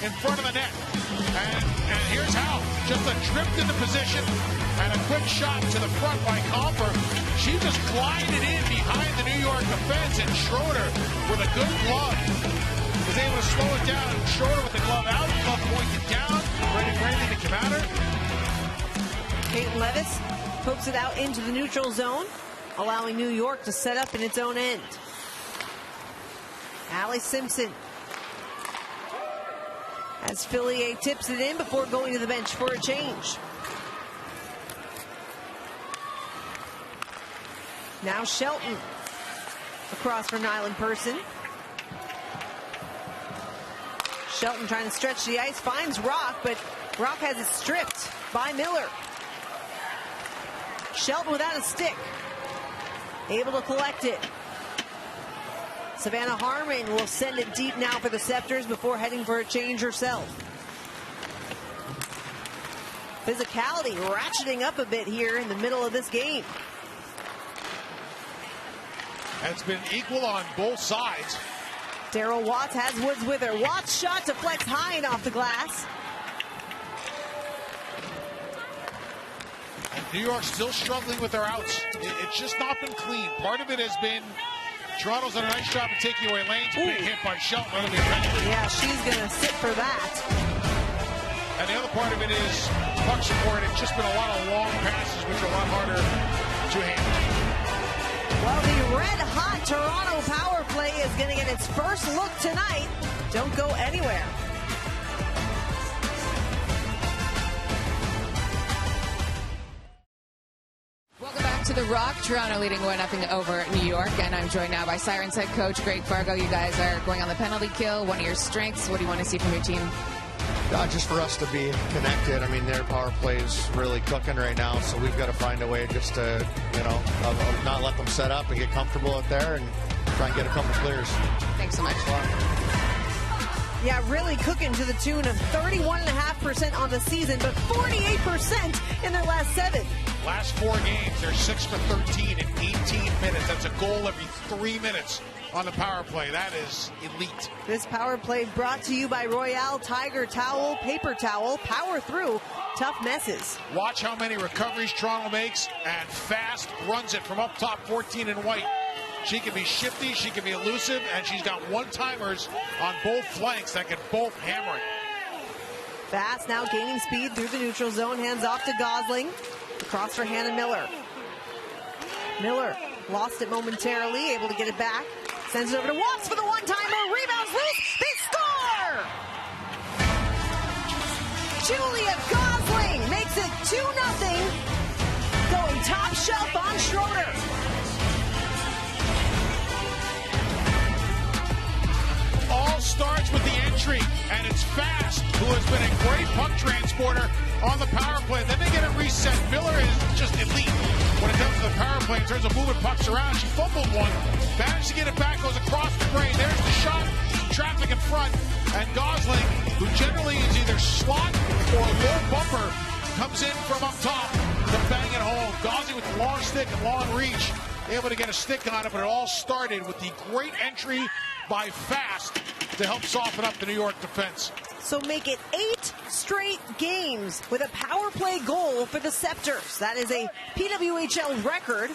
in front of the net? And here's how. Just a drift into position and a quick shot to the front by Comfer. She just glided in behind the New York defense, and Schroeder with a good glove is able to slow it down. Schroeder with the glove out, glove pointed down, ready for anything to come at her. Peyton Levis pokes it out into the neutral zone, allowing New York to set up in its own end. Allie Simpson as Fillier tips it in before going to the bench for a change. Now Shelton across for Nyland Person. Shelton trying to stretch the ice, finds Rock, but Rock has it stripped by Miller. Shelton without a stick, able to collect it. Savannah Harmon will send it deep now for the Sceptres before heading for a change herself. Physicality ratcheting up a bit here in the middle of this game. It's been equal on both sides. Daryl Watts has Woods with her. Watts shot deflects high and off the glass. And New York still struggling with their outs. It's just not been clean. Part of it has been Toronto's done a nice job of taking away lanes. Big hit by Shelton. Yeah, she's going to sit for that. And the other part of it is puck support. It's just been a lot of long passes, which are a lot harder to handle. Well, the red-hot Toronto power play is going to get its first look tonight. Don't go anywhere. Welcome back to The Rock. Toronto leading 1-0 over New York, and I'm joined now by Sirens head coach Greg Fargo. You guys are going on the penalty kill, one of your strengths. What do you want to see from your team? Just for us to be connected. I mean, their power play is really cooking right now, so we've got to find a way just to, not let them set up and get comfortable out there and try and get a couple clears. Thanks so much. Yeah, really cooking to the tune of 31.5% on the season, but 48% in their last 7. Last 4 games, they're 6 for 13 in 18 minutes. That's a goal every 3 minutes on the power play. That is elite. This power play brought to you by Royale Tiger Towel, Paper Towel. Power through tough messes. Watch how many recoveries Toronto makes, and fast runs it from up top, 14 in white. She can be shifty, she can be elusive, and she's got one-timers on both flanks that can both hammer it. Fast now gaining speed through the neutral zone. Hands off to Gosling. Across for Hannah Miller. Miller lost it momentarily, able to get it back. Sends it over to Watts for the one-timer. Rebounds loose. They score! Julia Gosling makes it 2-0, going top shelf on Schroeder. All starts with the entry, and it's Fast, who has been a great puck transporter on the power play. Then they get a reset. Miller is just elite when it comes to the power play in terms of moving pucks around. She fumbled one, managed to get it back, goes across the grain. There's the shot, traffic in front, and Gosling, who generally is either slot or low bumper, comes in from up top to bang it home. Gosling with the long stick and long reach, able to get a stick on it, but it all started with the great entry by Fast to help soften up the New York defense. So make it 8 straight games with a power play goal for the Sceptres. That is a PWHL record.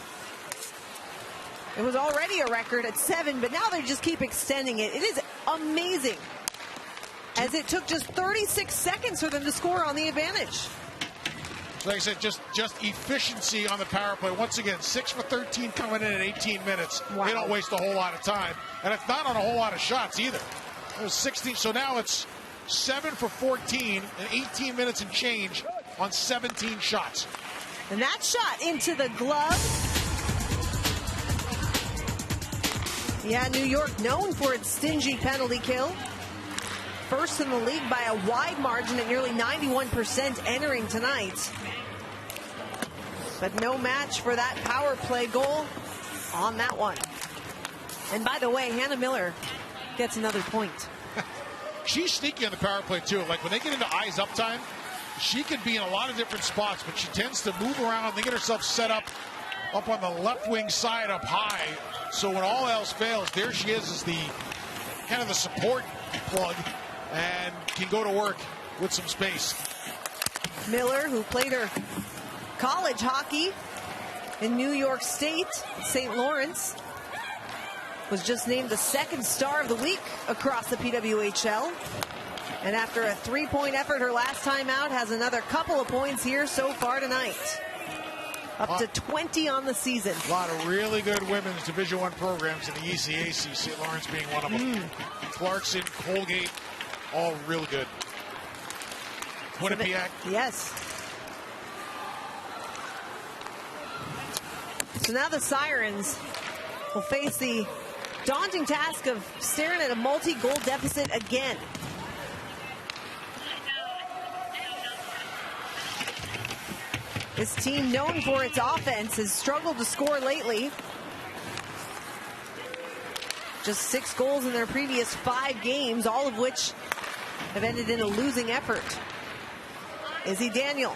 It was already a record at 7, but now they just keep extending it. It is amazing, as it took just 36 seconds for them to score on the advantage. Like I said, just efficiency on the power play. Once again, 6 for 13 coming in 18 minutes. Wow. They don't waste a whole lot of time. And it's not on a whole lot of shots either. It was 16, so now it's 7 for 14 and 18 minutes and change on 17 shots. And that shot into the glove. Yeah, New York known for its stingy penalty kill. First in the league by a wide margin at nearly 91% entering tonight. But no match for that power play goal on that one. And by the way, Hannah Miller gets another point. She's sneaky on the power play too. Like when they get into eyes up time, she can be in a lot of different spots, but she tends to move around and get herself set up on the left wing side up high. So when all else fails, there she is the kind of the support plug and can go to work with some space. Miller, who played her college hockey in New York State, St. Lawrence, was just named the 2nd star of the week across the PWHL. And after a 3-point effort her last time out, has another couple of points here so far tonight. Up to 20 on the season. A lot of really good women's Division I programs in the ECAC, St. Lawrence being one of them. Clarkson, Colgate, all really good. Winnipeg. Yes. So now the Sirens will face the daunting task of staring at a multi-goal deficit again. This team, known for its offense, has struggled to score lately. Just 6 goals in their previous 5 games, all of which have ended in a losing effort. Izzy Daniel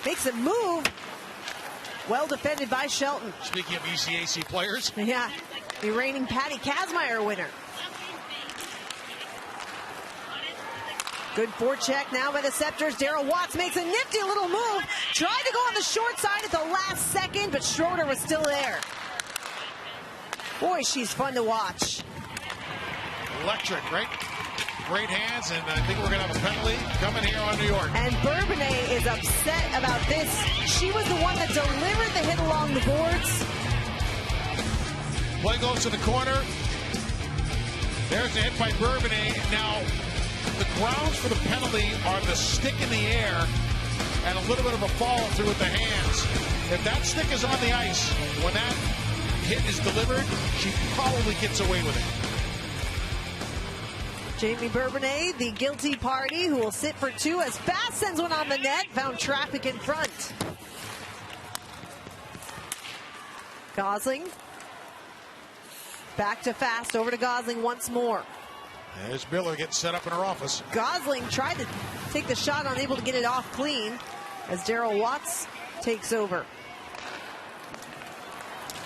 makes a move. Well defended by Shelton. Speaking of ECAC players. Yeah, the reigning Patty Kazmaier winner. Good forecheck now by the Sceptres. Daryl Watts makes a nifty little move. Tried to go on the short side at the last second, but Schroeder was still there. Boy, she's fun to watch. Electric, right? Great hands, and I think we're going to have a penalty coming here on New York. And Bourbonnais is upset about this. She was the one that delivered the hit along the boards. Play goes to the corner. There's a hit by Bourbonnais. Now, the grounds for the penalty are the stick in the air and a little bit of a follow through with the hands. If that stick is on the ice, when that hit is delivered, she probably gets away with it. Jamie Bourbonnais, the guilty party, who will sit for 2 as Fast sends one on the net, found traffic in front. Gosling. Back to Fast, over to Gosling once more. There's Miller getting set up in her office. Gosling tried to take the shot, unable to get it off clean, as Daryl Watts takes over.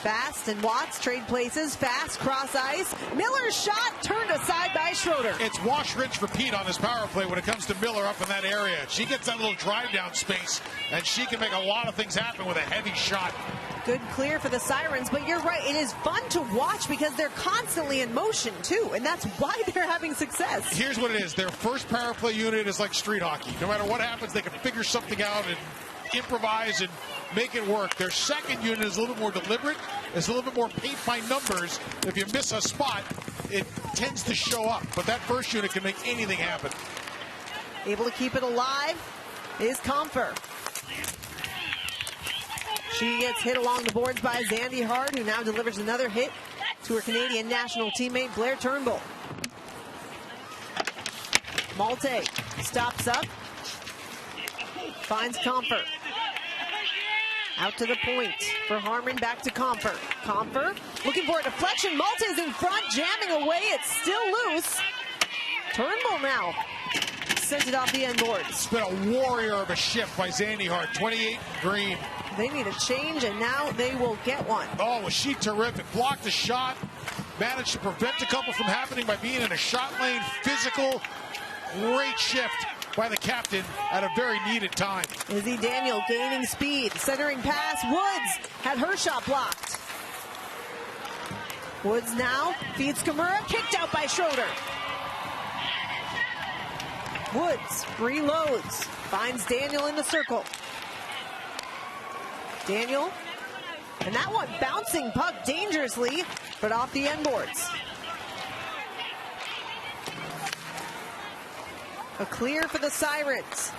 Fast and Watts trade places. Fast cross ice. Miller's shot turned aside by Schroeder. It's wash rinse repeat on this power play when it comes to Miller up in that area. She gets that little drive down space, and she can make a lot of things happen with a heavy shot. Good clear for the Sirens, but you're right. It is fun to watch because they're constantly in motion, too, and that's why they're having success. Here's what it is. Their first power play unit is like street hockey. No matter what happens, they can figure something out and improvise and make it work. Their second unit is a little bit more deliberate. It's a little bit more paint by numbers. If you miss a spot, it tends to show up. But that first unit can make anything happen. Able to keep it alive is Comfer. She gets hit along the boards by Zandy Hart, who now delivers another hit to her Canadian national teammate Blair Turnbull. Malte stops up, finds Comfer. Out to the point for Harmon, back to Comfer. Comfer looking for a deflection. Malte is in front, jamming away. It's still loose. Turnbull now sends it off the end board. It's been a warrior of a shift by Zandy Hart, 28 green. They need a change, and now they will get one. Oh, was she terrific. Blocked the shot, managed to prevent a couple from happening by being in a shot lane, physical. Great shift by the captain at a very needed time. Izzy Daniel gaining speed. Centering pass. Woods had her shot blocked. Woods now feeds Kimura. Kicked out by Schroeder. Woods reloads. Finds Daniel in the circle. Daniel. And that one bouncing puck dangerously, but off the end boards. A clear for the Sirens.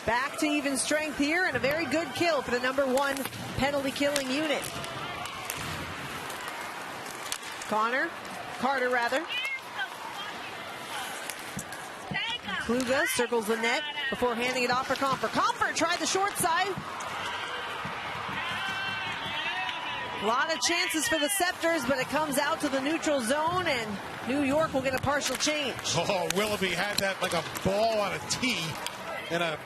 Back to even strength here, and a very good kill for the #1 penalty killing unit. Carter rather. Kluga circles the net before handing it off for Comfer. Comfer tried the short side. A lot of chances for the Sceptres, but it comes out to the neutral zone, and New York will get a partial change. Oh, Willoughby had that like a ball on a tee in a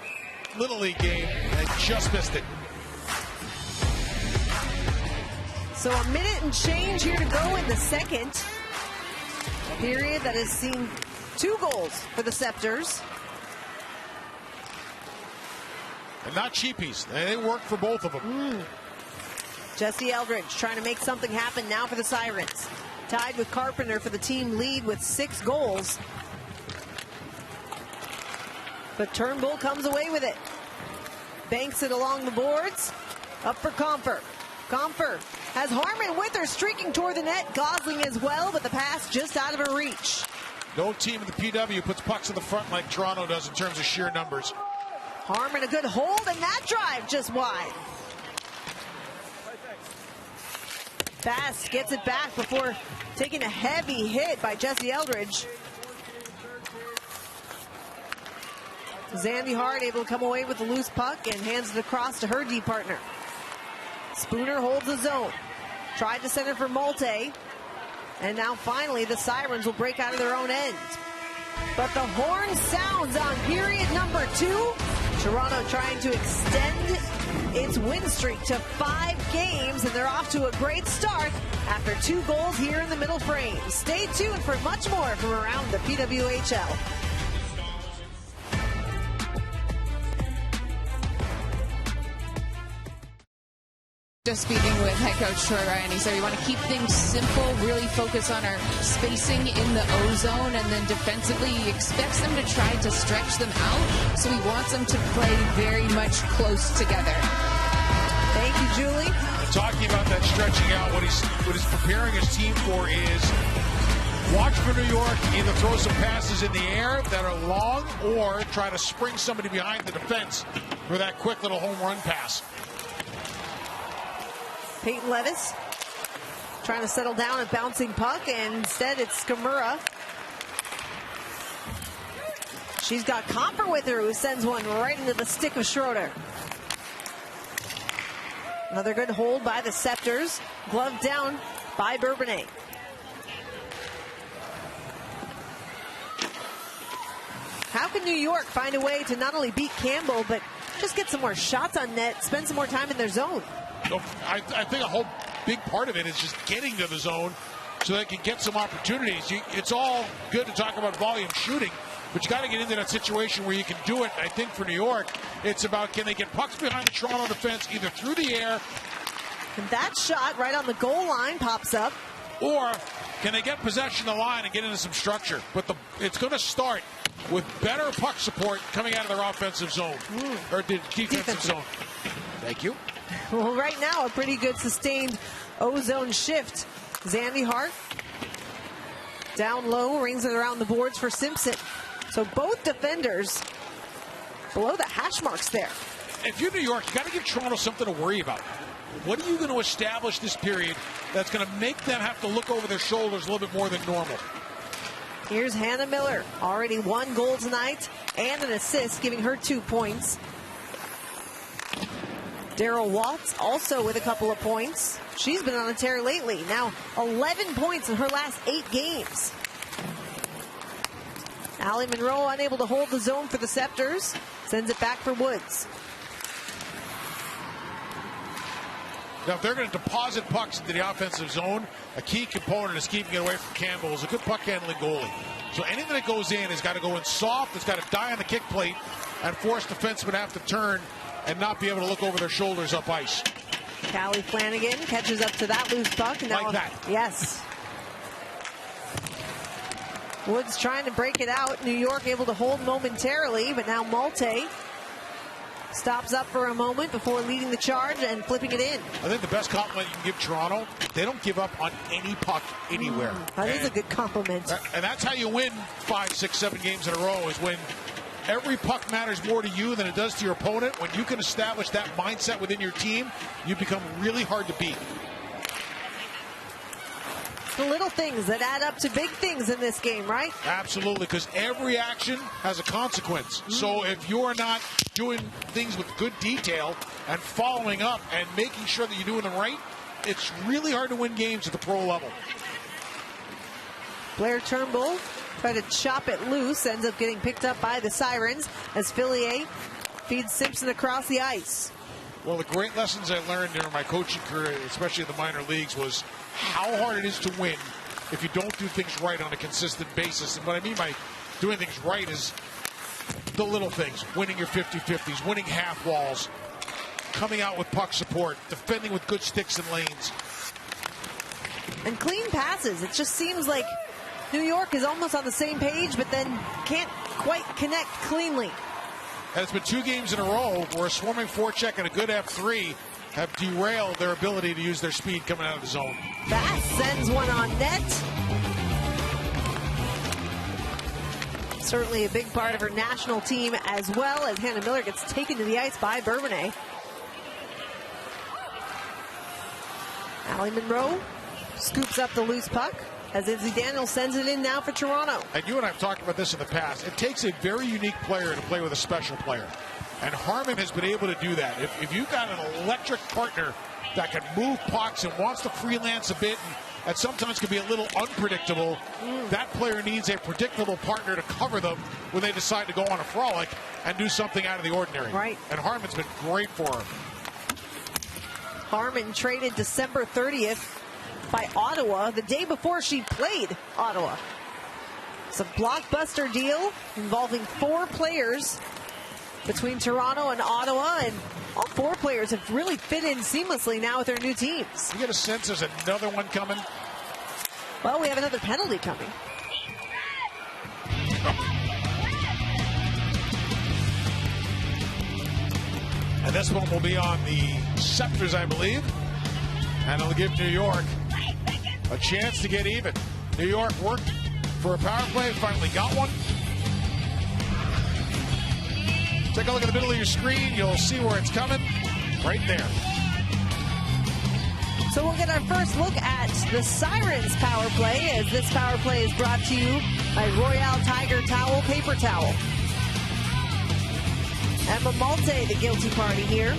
Little League game and just missed it. So a minute and change here to go in the second period that has seen 2 goals for the Sceptres. And not cheapies. They work for both of them. Jesse Eldridge trying to make something happen now for the Sirens. Tied with Carpenter for the team lead with 6 goals. But Turnbull comes away with it. Banks it along the boards. Up for Comfer. Comfer has Harmon with her, streaking toward the net. Gosling as well, but the pass just out of her reach. No team in the PW puts pucks in the front like Toronto does in terms of sheer numbers. Harmon a good hold, and that drive just wide. Bass gets it back before taking a heavy hit by Jesse Eldridge. Zandy Hart able to come away with the loose puck and hands it across to her D partner. Spooner holds the zone. Tried to center for Malte. And now finally the Sirens will break out of their own end. But the horn sounds on period #2. Toronto trying to extend its win streak to 5 games, and they're off to a great start after 2 goals here in the middle frame. Stay tuned for much more from around the PWHL. Just speaking with head coach Troy Ryan, he said we want to keep things simple, really focus on our spacing in the O-zone, and then defensively he expects them to try to stretch them out, so he wants them to play very much close together. Thank you, Julie. Talking about that stretching out, what he's preparing his team for is watch for New York, either throw some passes in the air that are long or try to spring somebody behind the defense for that quick little home run pass. Peyton Levis trying to settle down a bouncing puck, and instead it's Kimura. She's got Comfer with her, who sends one right into the stick of Schroeder. Another good hold by the Sceptres. Gloved down by Bourbonnais. How can New York find a way to not only beat Campbell, but just get some more shots on net, spend some more time in their zone? I think a whole big part of it is just getting to the zone so they can get some opportunities. It's all good to talk about volume shooting, but you got to get into that situation where you can do it. I think for New York, it's about can they get pucks behind the Toronto defense, either through the air. And that shot right on the goal line pops up. Or can they get possession of the line and get into some structure? But it's going to start with better puck support coming out of their offensive zone, or defensive zone. Thank you. Well, right now, a pretty good sustained O-zone shift. Zandy Hart down low, rings it around the boards for Simpson. So both defenders below the hash marks there. If you're New York, you got to give Toronto something to worry about. What are you going to establish this period that's going to make them have to look over their shoulders a little bit more than normal? Here's Hannah Miller, already 1 goal tonight and an assist, giving her 2 points. Daryl Watts also with a couple of points. She's been on a tear lately. Now 11 points in her last 8 games. Allie Monroe unable to hold the zone for the Sceptres. Sends it back for Woods. Now, if they're going to deposit pucks into the offensive zone, a key component is keeping it away from Campbell. Is a good puck handling goalie. So anything that goes in has got to go in soft. It's got to die on the kick plate and force defensemen to have to turn and not be able to look over their shoulders up ice. Callie Flanagan catches up to that loose puck. And now, like that. Yes. Woods trying to break it out. New York able to hold momentarily, but now Malte stops up for a moment before leading the charge and flipping it in. I think the best compliment you can give Toronto, they don't give up on any puck anywhere. That is a good compliment. And that's how you win 5, 6, 7 games in a row, is when every puck matters more to you than it does to your opponent. When you can establish that mindset within your team, you become really hard to beat. The little things that add up to big things in this game, right? Absolutely, because every action has a consequence. So if you're not doing things with good detail and following up and making sure that you're doing them right, it's really hard to win games at the pro level. Blair Turnbull tried to chop it loose, ends up getting picked up by the Sirens as Fillier feeds Simpson across the ice. Well, the great lessons I learned during my coaching career, especially in the minor leagues, was how hard it is to win if you don't do things right on a consistent basis. And what I mean by doing things right is the little things, winning your 50-50s, winning half walls, coming out with puck support, defending with good sticks and lanes. And clean passes. It just seems like New York is almost on the same page, but then can't quite connect cleanly. And it's been 2 games in a row where a swarming forecheck and a good F3 have derailed their ability to use their speed coming out of the zone. Bass sends one on net. Certainly a big part of her national team as well, as Hannah Miller gets taken to the ice by Bourbonnais. Allie Monroe scoops up the loose puck as Izzy Daniels sends it in now for Toronto. And you and I have talked about this in the past. It takes a very unique player to play with a special player. And Harmon has been able to do that. If you've got an electric partner that can move pucks and wants to freelance a bit and sometimes can be a little unpredictable, that player needs a predictable partner to cover them when they decide to go on a frolic and do something out of the ordinary. Right. And Harmon's been great for her. Harmon traded December 30th by Ottawa the day before she played Ottawa. It's a blockbuster deal involving 4 players between Toronto and Ottawa, and all 4 players have really fit in seamlessly now with their new teams. You get a sense there's another one coming? Well, we have another penalty coming. And this one will be on the Sceptres, I believe. And it'll give New York a chance to get even. New York worked for a power play, finally got one. Take a look at the middle of your screen. You'll see where it's coming. Right there. So we'll get our first look at the Sirens power play, as this power play is brought to you by Royale Tiger Towel Paper Towel. Emma Malte, the guilty party here.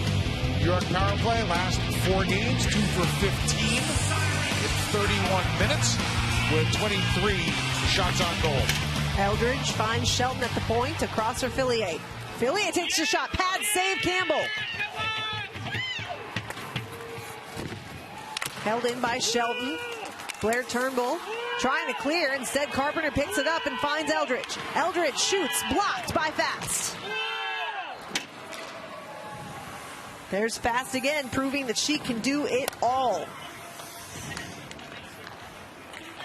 New York power play, last 4 games, 2 for 15 in 31 minutes with 23 shots on goal. Eldridge finds Shelton at the point across for Fillier. Fillier takes the shot. Pad save Campbell. Held in by Shelton. Blair Turnbull trying to clear. Instead, Carpenter picks it up and finds Eldridge. Eldridge shoots, blocked by Fast. There's Fast again, proving that she can do it all.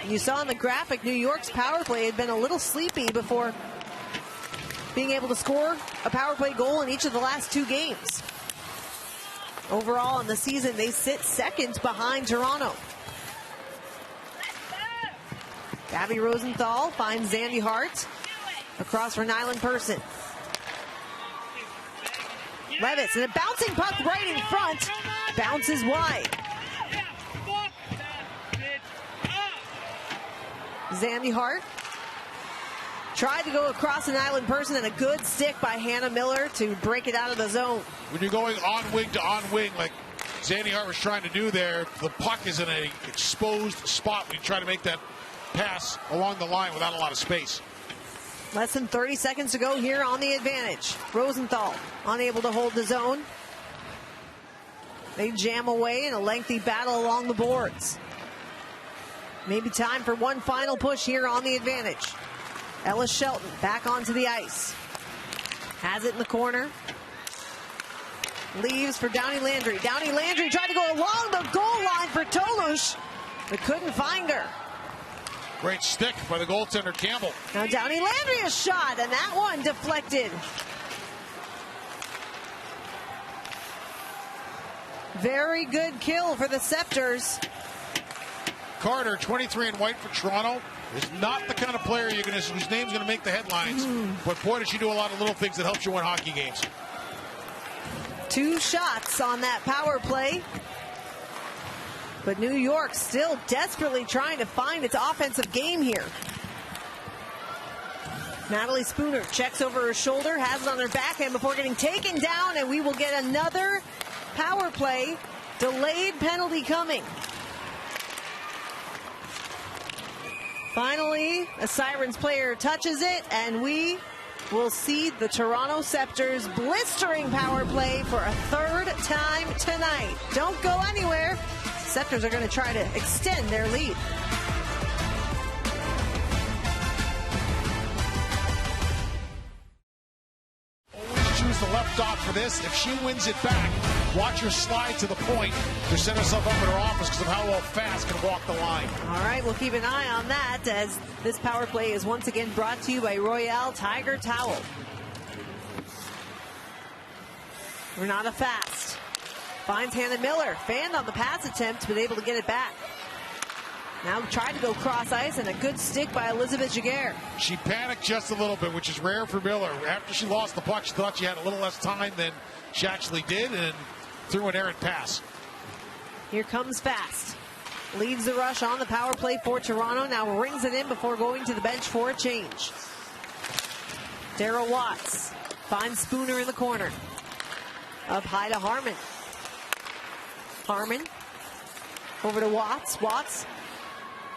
You saw in the graphic, New York's power play had been a little sleepy before being able to score a power play goal in each of the last 2 games. Overall in the season, they sit second behind Toronto. Gabby Rosenthal finds Zandy Hart. Across for Nyland Person. Levis, and a bouncing puck right in front. Bounces wide. Zandy Hart tried to go across an Island Person, and a good stick by Hannah Miller to break it out of the zone. When you're going on wing to on wing, like Zandy Hart was trying to do there, the puck is in an exposed spot when you try to make that pass along the line without a lot of space. Less than 30 seconds to go here on the advantage. Rosenthal unable to hold the zone. They jam away in a lengthy battle along the boards. Maybe time for one final push here on the advantage. Ellis Shelton back onto the ice. Has it in the corner. Leaves for Downey Landry. Downey Landry tried to go along the goal line for Tolush, but couldn't find her. Great stick by the goaltender Campbell. Now Downey Landry a shot, and that one deflected. Very good kill for the Sceptres. Carter, 23 in white for Toronto, is not the kind of player whose name's going to make the headlines. But boy, does she do a lot of little things that helps you win hockey games. 2 shots on that power play. But New York still desperately trying to find its offensive game here. Natalie Spooner checks over her shoulder, has it on her backhand before getting taken down, and we will get another power play. Delayed penalty coming. Finally, a Sirens player touches it, and we will see the Toronto Sceptres blistering power play for a 3rd time tonight. Don't go anywhere. Sceptres are going to try to extend their lead. Always choose the left dot for this. If she wins it back, watch her slide to the point to set herself up in her office because of how well fast can walk the line. All right, we'll keep an eye on that as this power play is once again brought to you by Royale Tiger Towel. Renata Fast finds Hannah Miller, fanned on the pass attempt, but able to get it back. Now tried to go cross ice, and a good stick by Elizabeth Jaguar. She panicked just a little bit, which is rare for Miller. After she lost the puck, she thought she had a little less time than she actually did, and threw an errant pass. Here comes Fast. Leads the rush on the power play for Toronto. Now rings it in before going to the bench for a change. Darrell Watts finds Spooner in the corner. Up high to Harmon. Harmon over to Watts. Watts,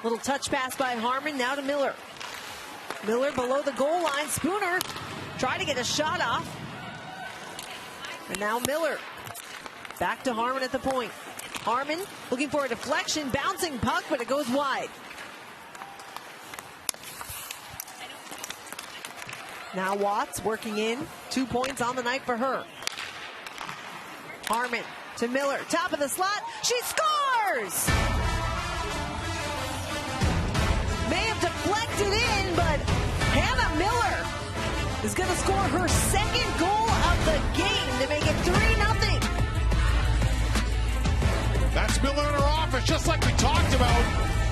little touch pass by Harmon. Now to Miller. Miller below the goal line. Spooner trying to get a shot off. And now Miller back to Harmon at the point. Harmon looking for a deflection, bouncing puck, but it goes wide. Now Watts working in. 2 points on the night for her. Harmon to Miller, top of the slot. She scores! May have deflected in, but Hannah Miller is going to score her 2nd goal of the game to make it 3-0. That's Miller in her office, just like we talked about.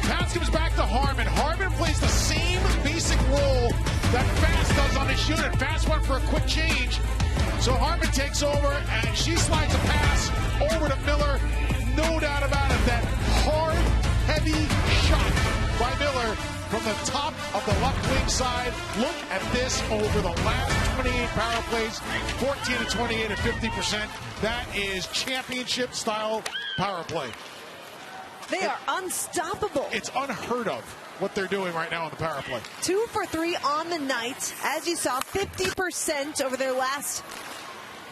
Pass comes back to Harmon. Harmon plays the same basic role that Fast does on his unit. Fast went for a quick change. So Harmon takes over, and she slides a pass over to Miller. No doubt about it, that hard, heavy shot by Miller from the top of the left wing side. Look at this over the last 28 power plays, 14 to 28 at 50%. That is championship-style power play. They are unstoppable. It's unheard of what they're doing right now on the power play. 2 for 3 on the night. As you saw, 50% over their last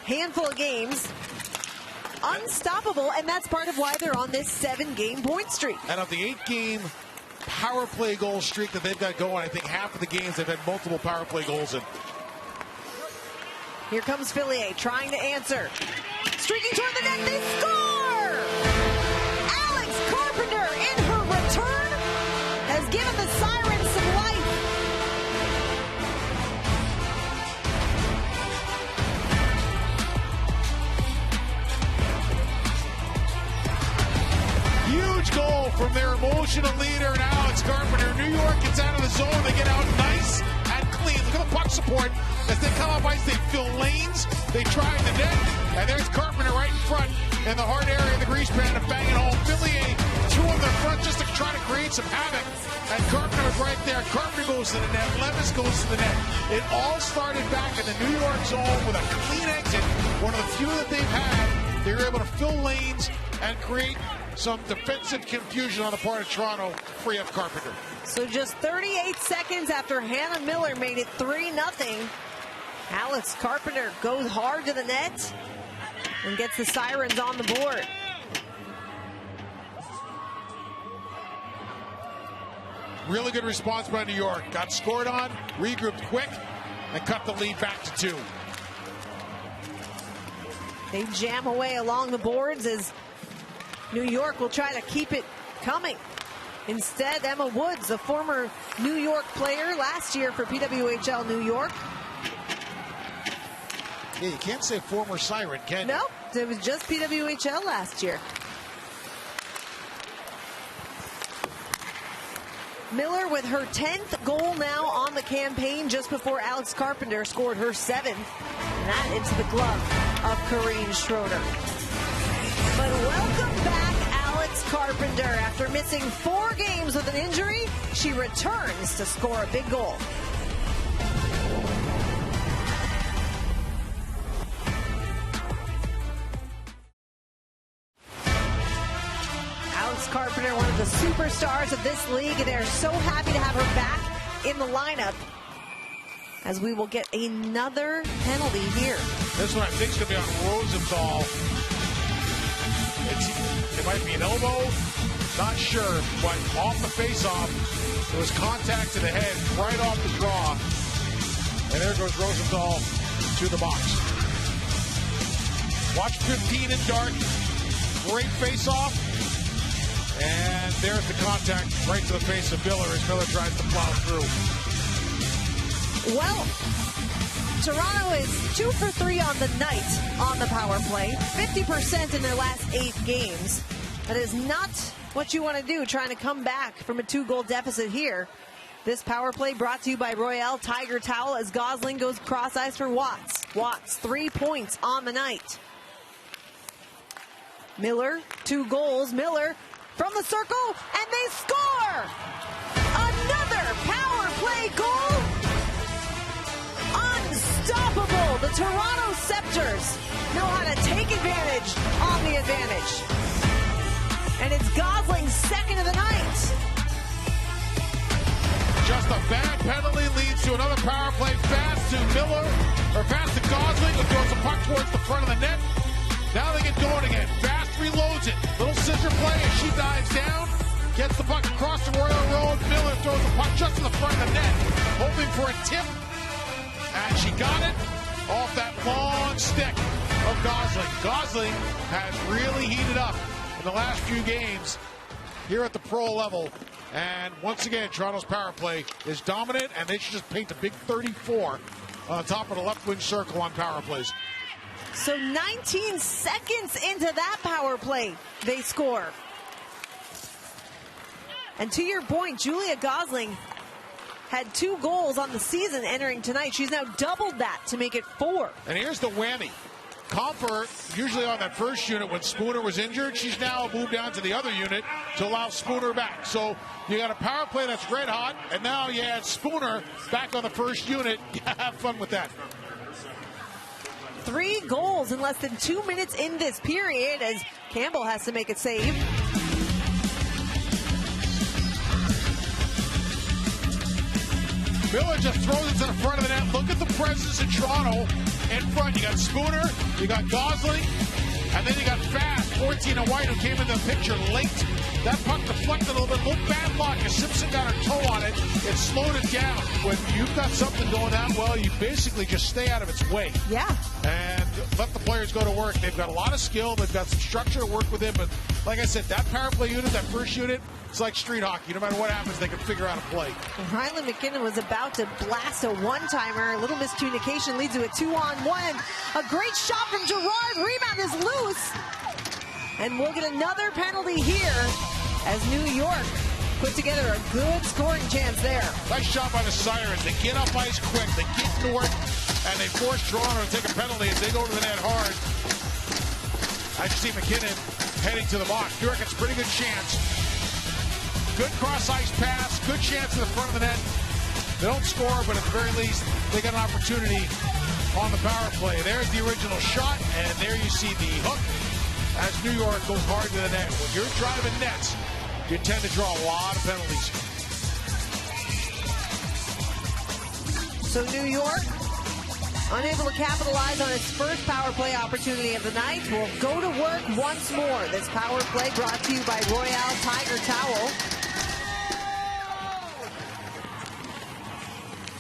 handful of games. Unstoppable, and that's part of why they're on this 7-game point streak. And of the 8-game power play goal streak that they've got going, I think half of the games they've had multiple power play goals in. Here comes Fillier trying to answer. Streaking toward the net, they score! Alex Carpenter in her return has given the Sirens some life. Huge goal from their emotional leader, Alex Carpenter. New York gets out of the zone. They get out nice and clean. Look at the puck support as they come up ice. They fill lanes. They try the net. And there's Carpenter right in front in the hard area of the grease pan to bang it home. Villiers, two on the front just to try to create some havoc. And Carpenter was right there. Carpenter goes to the net. Levis goes to the net. It all started back in the New York zone with a clean exit. One of the few that they've had. They were able to fill lanes and create some defensive confusion on the part of Toronto, free up Carpenter. So just 38 seconds after Hannah Miller made it 3-0, Alex Carpenter goes hard to the net and gets the Sirens on the board. Really good response by New York. Got scored on, regrouped quick, and cut the lead back to 2. They jam away along the boards as New York will try to keep it coming. Instead, Emma Woods, a former New York player last year for PWHL New York. Yeah, you can't say former Siren, can you? No, it was just PWHL last year. Miller with her 10th goal now on the campaign, just before Alex Carpenter scored her 7th. And that into the glove of Corrine Schroeder. But welcome back, Alex Carpenter. After missing 4 games with an injury, she returns to score a big goal. Alex Carpenter, one of the superstars of this league, and they're so happy to have her back in the lineup, as we will get another penalty here. This one I think is going to be on Rosenthal. It might be an elbow, not sure, but off the face-off, there was contact to the head right off the draw. And there goes Rosenthal to the box. Watch 15 in dark. Great face-off. And there's the contact right to the face of Miller as Miller tries to plow through. Well, Toronto is 2 for 3 on the night on the power play. 50% in their last 8 games. That is not what you want to do, trying to come back from a 2-goal deficit here. This power play brought to you by Royale Tiger Towel as Gosling goes cross ice for Watts. Watts, 3 points on the night. Miller, 2 goals. Miller from the circle, and they score! Another power play goal! Unstoppable! The Toronto Sceptres know how to take advantage on the advantage. And it's Gosling's 2nd of the night. Just a bad penalty leads to another power play. Pass to Miller, or pass to Gosling, who throws the puck towards the front of the net. Now they get going again. Fast reloads it. Little scissor play as she dives down. Gets the puck across the Royal Road. Miller throws the puck just to the front of the net, hoping for a tip. And she got it off that long stick of Gosling. Gosling has really heated up in the last few games here at the pro level. And once again, Toronto's power play is dominant, and they should just paint a big 34 on top of the left wing circle on power plays. So 19 seconds into that power play, they score. And to your point, Julia Gosling had 2 goals on the season entering tonight. She's now doubled that to make it 4. And here's the whammy. Comper, usually on that first unit when Spooner was injured, she's now moved down to the other unit to allow Spooner back. So you got a power play that's red hot, and now you add Spooner back on the first unit. Have fun with that. 3 goals in less than 2 minutes in this period as Campbell has to make a save. Miller just throws it to the front of the net. Look at the presence in Toronto in front. You got Spooner, you got Gosling, and then you got Fast, 14 and White, who came into the picture late. That puck deflected a little bit. Look, bad luck as Simpson got her toe on it. It slowed it down. When you've got something going that well, you basically just stay out of its way. Yeah. And let the players go to work. They've got a lot of skill. They've got some structure to work with it. But like I said, that power play unit, that first unit, it's like street hockey. No matter what happens, they can figure out a play. Rylan McKinnon was about to blast a one-timer. A little miscommunication leads to a 2-on-1. A great shot from Gerard. Rebound is loose. And we'll get another penalty here as New York put together a good scoring chance there. Nice shot by the Sirens. They get up ice quick. They get north, and they force Toronto to take a penalty as they go to the net hard. I see McKinnon heading to the box. New York gets a pretty good chance. Good cross-ice pass. Good chance in the front of the net. They don't score, but at the very least, they got an opportunity on the power play. There's the original shot, and there you see the hook as New York goes hard to the net. When you're driving nets, you tend to draw a lot of penalties. So New York, unable to capitalize on its first power play opportunity of the night, will go to work once more. This power play brought to you by Royale Tiger Towel.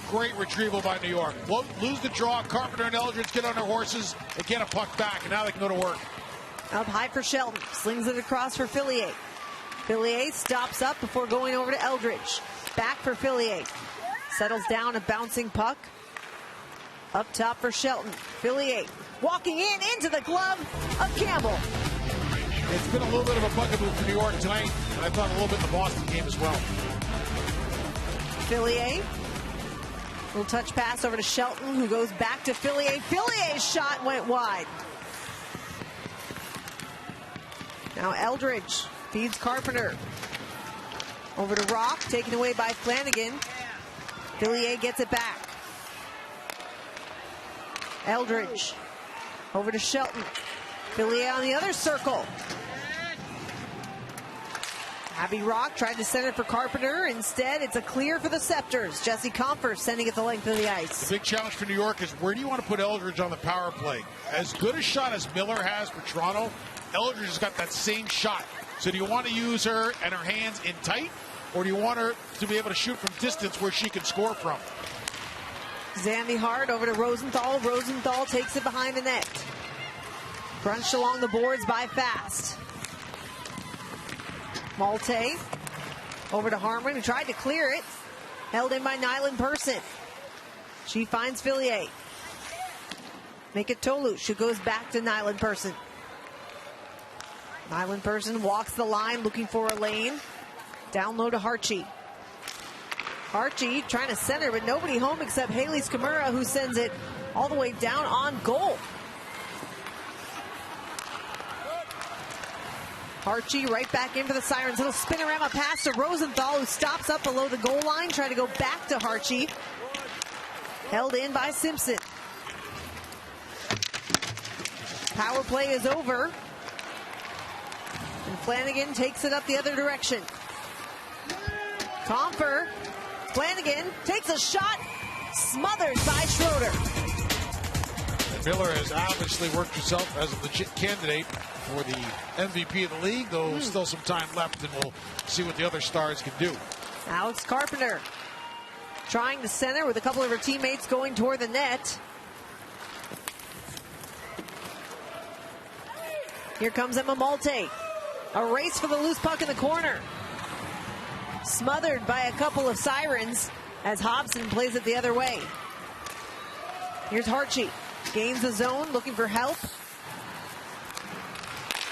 Great retrieval by New York. Lose the draw. Carpenter and Eldridge get on their horses and get a puck back, and now they can go to work. Up high for Shelton. Slings it across for Fillier. Fillier stops up before going over to Eldridge. Back for Fillier. Settles down a bouncing puck. Up top for Shelton. Fillier walking into the glove of Campbell. It's been a little bit of a bugaboo for New York tonight, and I thought a little bit in the Boston game as well. Fillier. Little touch pass over to Shelton, who goes back to Fillier. Fillier's shot went wide. Now Eldridge feeds Carpenter. Over to Rock, taken away by Flanagan. Fillier gets it back. Eldridge over to Shelton. Fillier on the other circle. Abby Rock tried to send it for Carpenter. Instead, it's a clear for the Sceptres. Jesse Comfer sending it the length of the ice. The big challenge for New York is where do you want to put Eldridge on the power play? As good a shot as Miller has for Toronto, Eldridge has got that same shot. So do you want to use her and her hands in tight, or do you want her to be able to shoot from distance where she can score from? Zandy Hart over to Rosenthal. Rosenthal takes it behind the net. Crunched along the boards by Fast. Malte over to Harmon, who tried to clear it. Held in by Nyland Person. She finds Fillier. Make it Tolush, who goes back to Nyland Person. Nyland Person walks the line looking for a lane. Down low to Harchie. Harchie trying to center, but nobody home except Haley Skamura, who sends it all the way down on goal. Harchie right back in for the Sirens. Little spinorama pass to Rosenthal, who stops up below the goal line, trying to go back to Harchie. Held in by Simpson. Power play is over. And Flanagan takes it up the other direction. Comfer. Flanagan takes a shot. Smothered by Schroeder. Miller has obviously worked herself as a legit candidate for the MVP of the league, though still some time left, and we'll see what the other stars can do. Alex Carpenter trying to center with a couple of her teammates going toward the net. Here comes Emma Malte. A race for the loose puck in the corner. Smothered by a couple of Sirens as Hobson plays it the other way. Here's Harchie. Gains the zone, looking for help.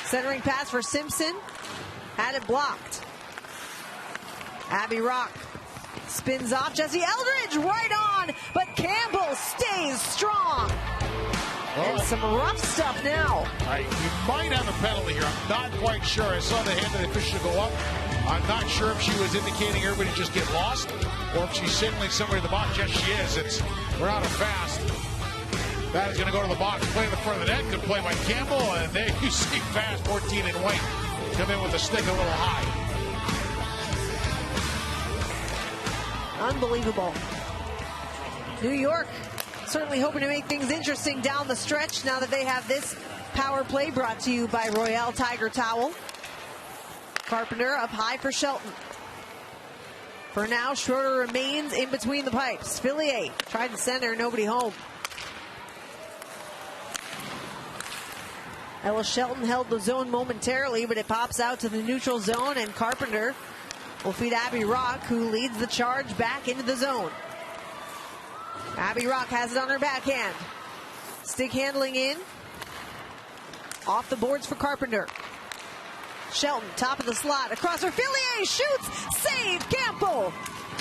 Centering pass for Simpson. Had it blocked. Abby Rock spins off. Jesse Eldridge right on, but Campbell stays strong. And some rough stuff now. We might have a penalty here. I'm not quite sure. I saw the hand of the official go up. I'm not sure if she was indicating everybody just get lost or if she's signaling somebody in the box. Yes, she is. We're out of Fast. That is going to go to the box, play in the front of the net. Good play by Campbell, and there you see Fast, 14 in white, come in with the stick a little high. Unbelievable. New York certainly hoping to make things interesting down the stretch now that they have this power play brought to you by Royale Tiger Towel. Carpenter up high for Shelton. For now, Schroeder remains in between the pipes. Fillier tried to center, nobody home. Ella Shelton held the zone momentarily, but it pops out to the neutral zone, and Carpenter will feed Abby Rock, who leads the charge back into the zone. Abby Rock has it on her backhand. Stick handling in. Off the boards for Carpenter. Shelton, top of the slot, across her. Fillier shoots, save, Campbell.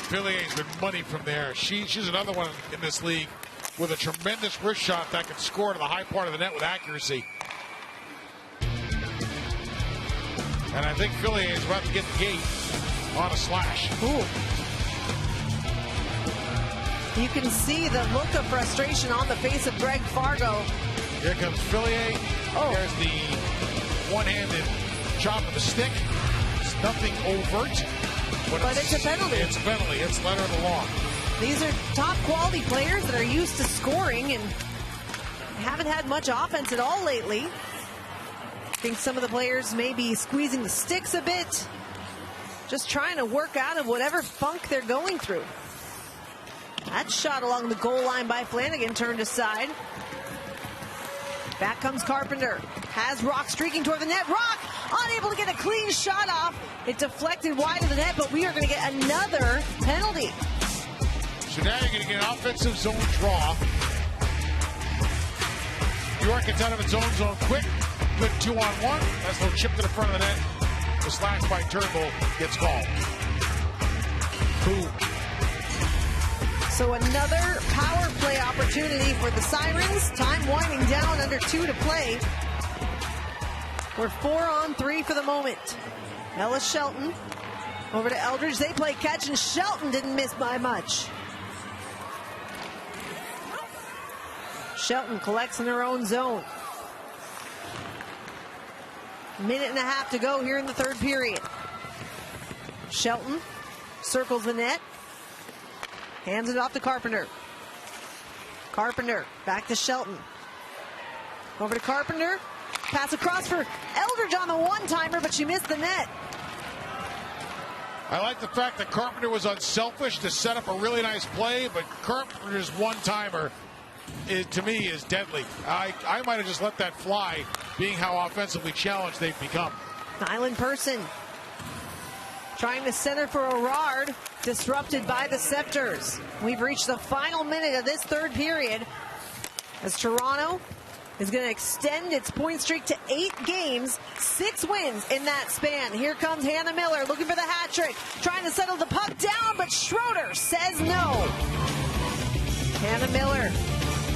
Fillier's been money from there. She's another one in this league with a tremendous wrist shot that can score to the high part of the net with accuracy. And I think Fillier is about to get the gate on a slash. Ooh. You can see the look of frustration on the face of Greg Fargo. Here comes Fillier. Oh. There's the one-handed chop of the stick. It's nothing overt. But it's a penalty. It's a penalty. It's letter of the law. These are top quality players that are used to scoring and haven't had much offense at all lately. I think some of the players may be squeezing the sticks a bit, just trying to work out of whatever funk they're going through. That shot along the goal line by Flanagan turned aside. Back comes Carpenter. Has Rock streaking toward the net. Rock unable to get a clean shot off. It deflected wide of the net, but we are going to get another penalty. So now you're going to get an offensive zone draw. New York gets out of its own zone quick. Good 2-on-1. That's a little chip to the front of the net. The slash by Turnbull gets called. Boom. So another power play opportunity for the Sirens. Time winding down, under 2 to play. We're 4-on-3 for the moment. Ellis Shelton over to Eldridge. They play catch, and Shelton didn't miss by much. Shelton collects in her own zone. Minute and a half to go here in the third period. Shelton circles the net. Hands it off to Carpenter. Carpenter back to Shelton. Over to Carpenter. Pass across for Eldridge on the one-timer, but she missed the net. I like the fact that Carpenter was unselfish to set up a really nice play, but Carpenter's one-timer, to me, is deadly. I might have just let that fly, being how offensively challenged they've become. Nyland Person trying to center for O'Rard, disrupted by the Sceptres. We've reached the final minute of this third period as Toronto is going to extend its point streak to 8 games, 6 wins in that span. Here comes Hannah Miller looking for the hat trick, trying to settle the puck down, but Schroeder says no. Hannah Miller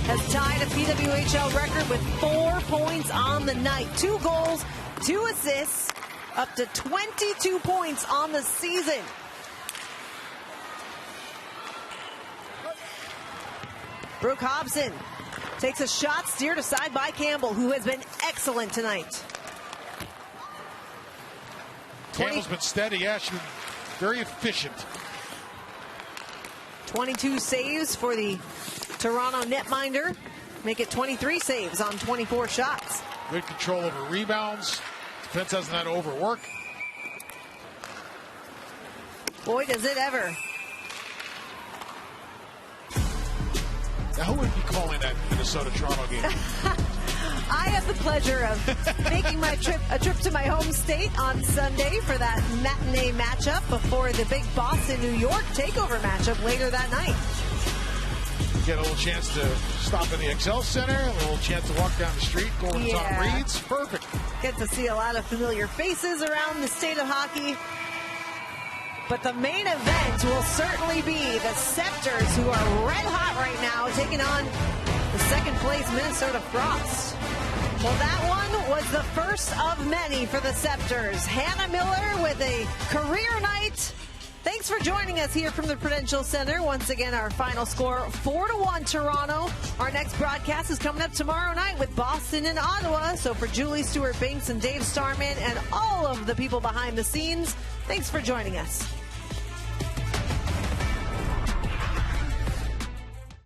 has tied a PWHL record with 4 points on the night. 2 goals, 2 assists, up to 22 points on the season. Brooke Hobson takes a shot steered aside by Campbell, who has been excellent tonight. Campbell's been steady. Yeah, she's been very efficient. 22 saves for the Toronto netminder. Make it 23 saves on 24 shots. Good control over rebounds. Defense hasn't had to overwork. Boy, does it ever. Now, who would be calling that Minnesota-Toronto game? I have the pleasure of making my a trip to my home state on Sunday for that matinee matchup before the big Boston-New York takeover matchup later that night. Get a little chance to stop in the XL Center, a little chance to walk down the street, go to Tom Reed's. Perfect. Get to see a lot of familiar faces around the state of hockey. But the main event will certainly be the Sceptres, who are red hot right now, taking on the second place Minnesota Frost. Well, that one was the first of many for the Sceptres. Hannah Miller with a career night. Thanks for joining us here from the Prudential Center. Once again, our final score, 4-1 Toronto. Our next broadcast is coming up tomorrow night with Boston and Ottawa. So for Julie Stewart-Binks and Dave Starman and all of the people behind the scenes, thanks for joining us.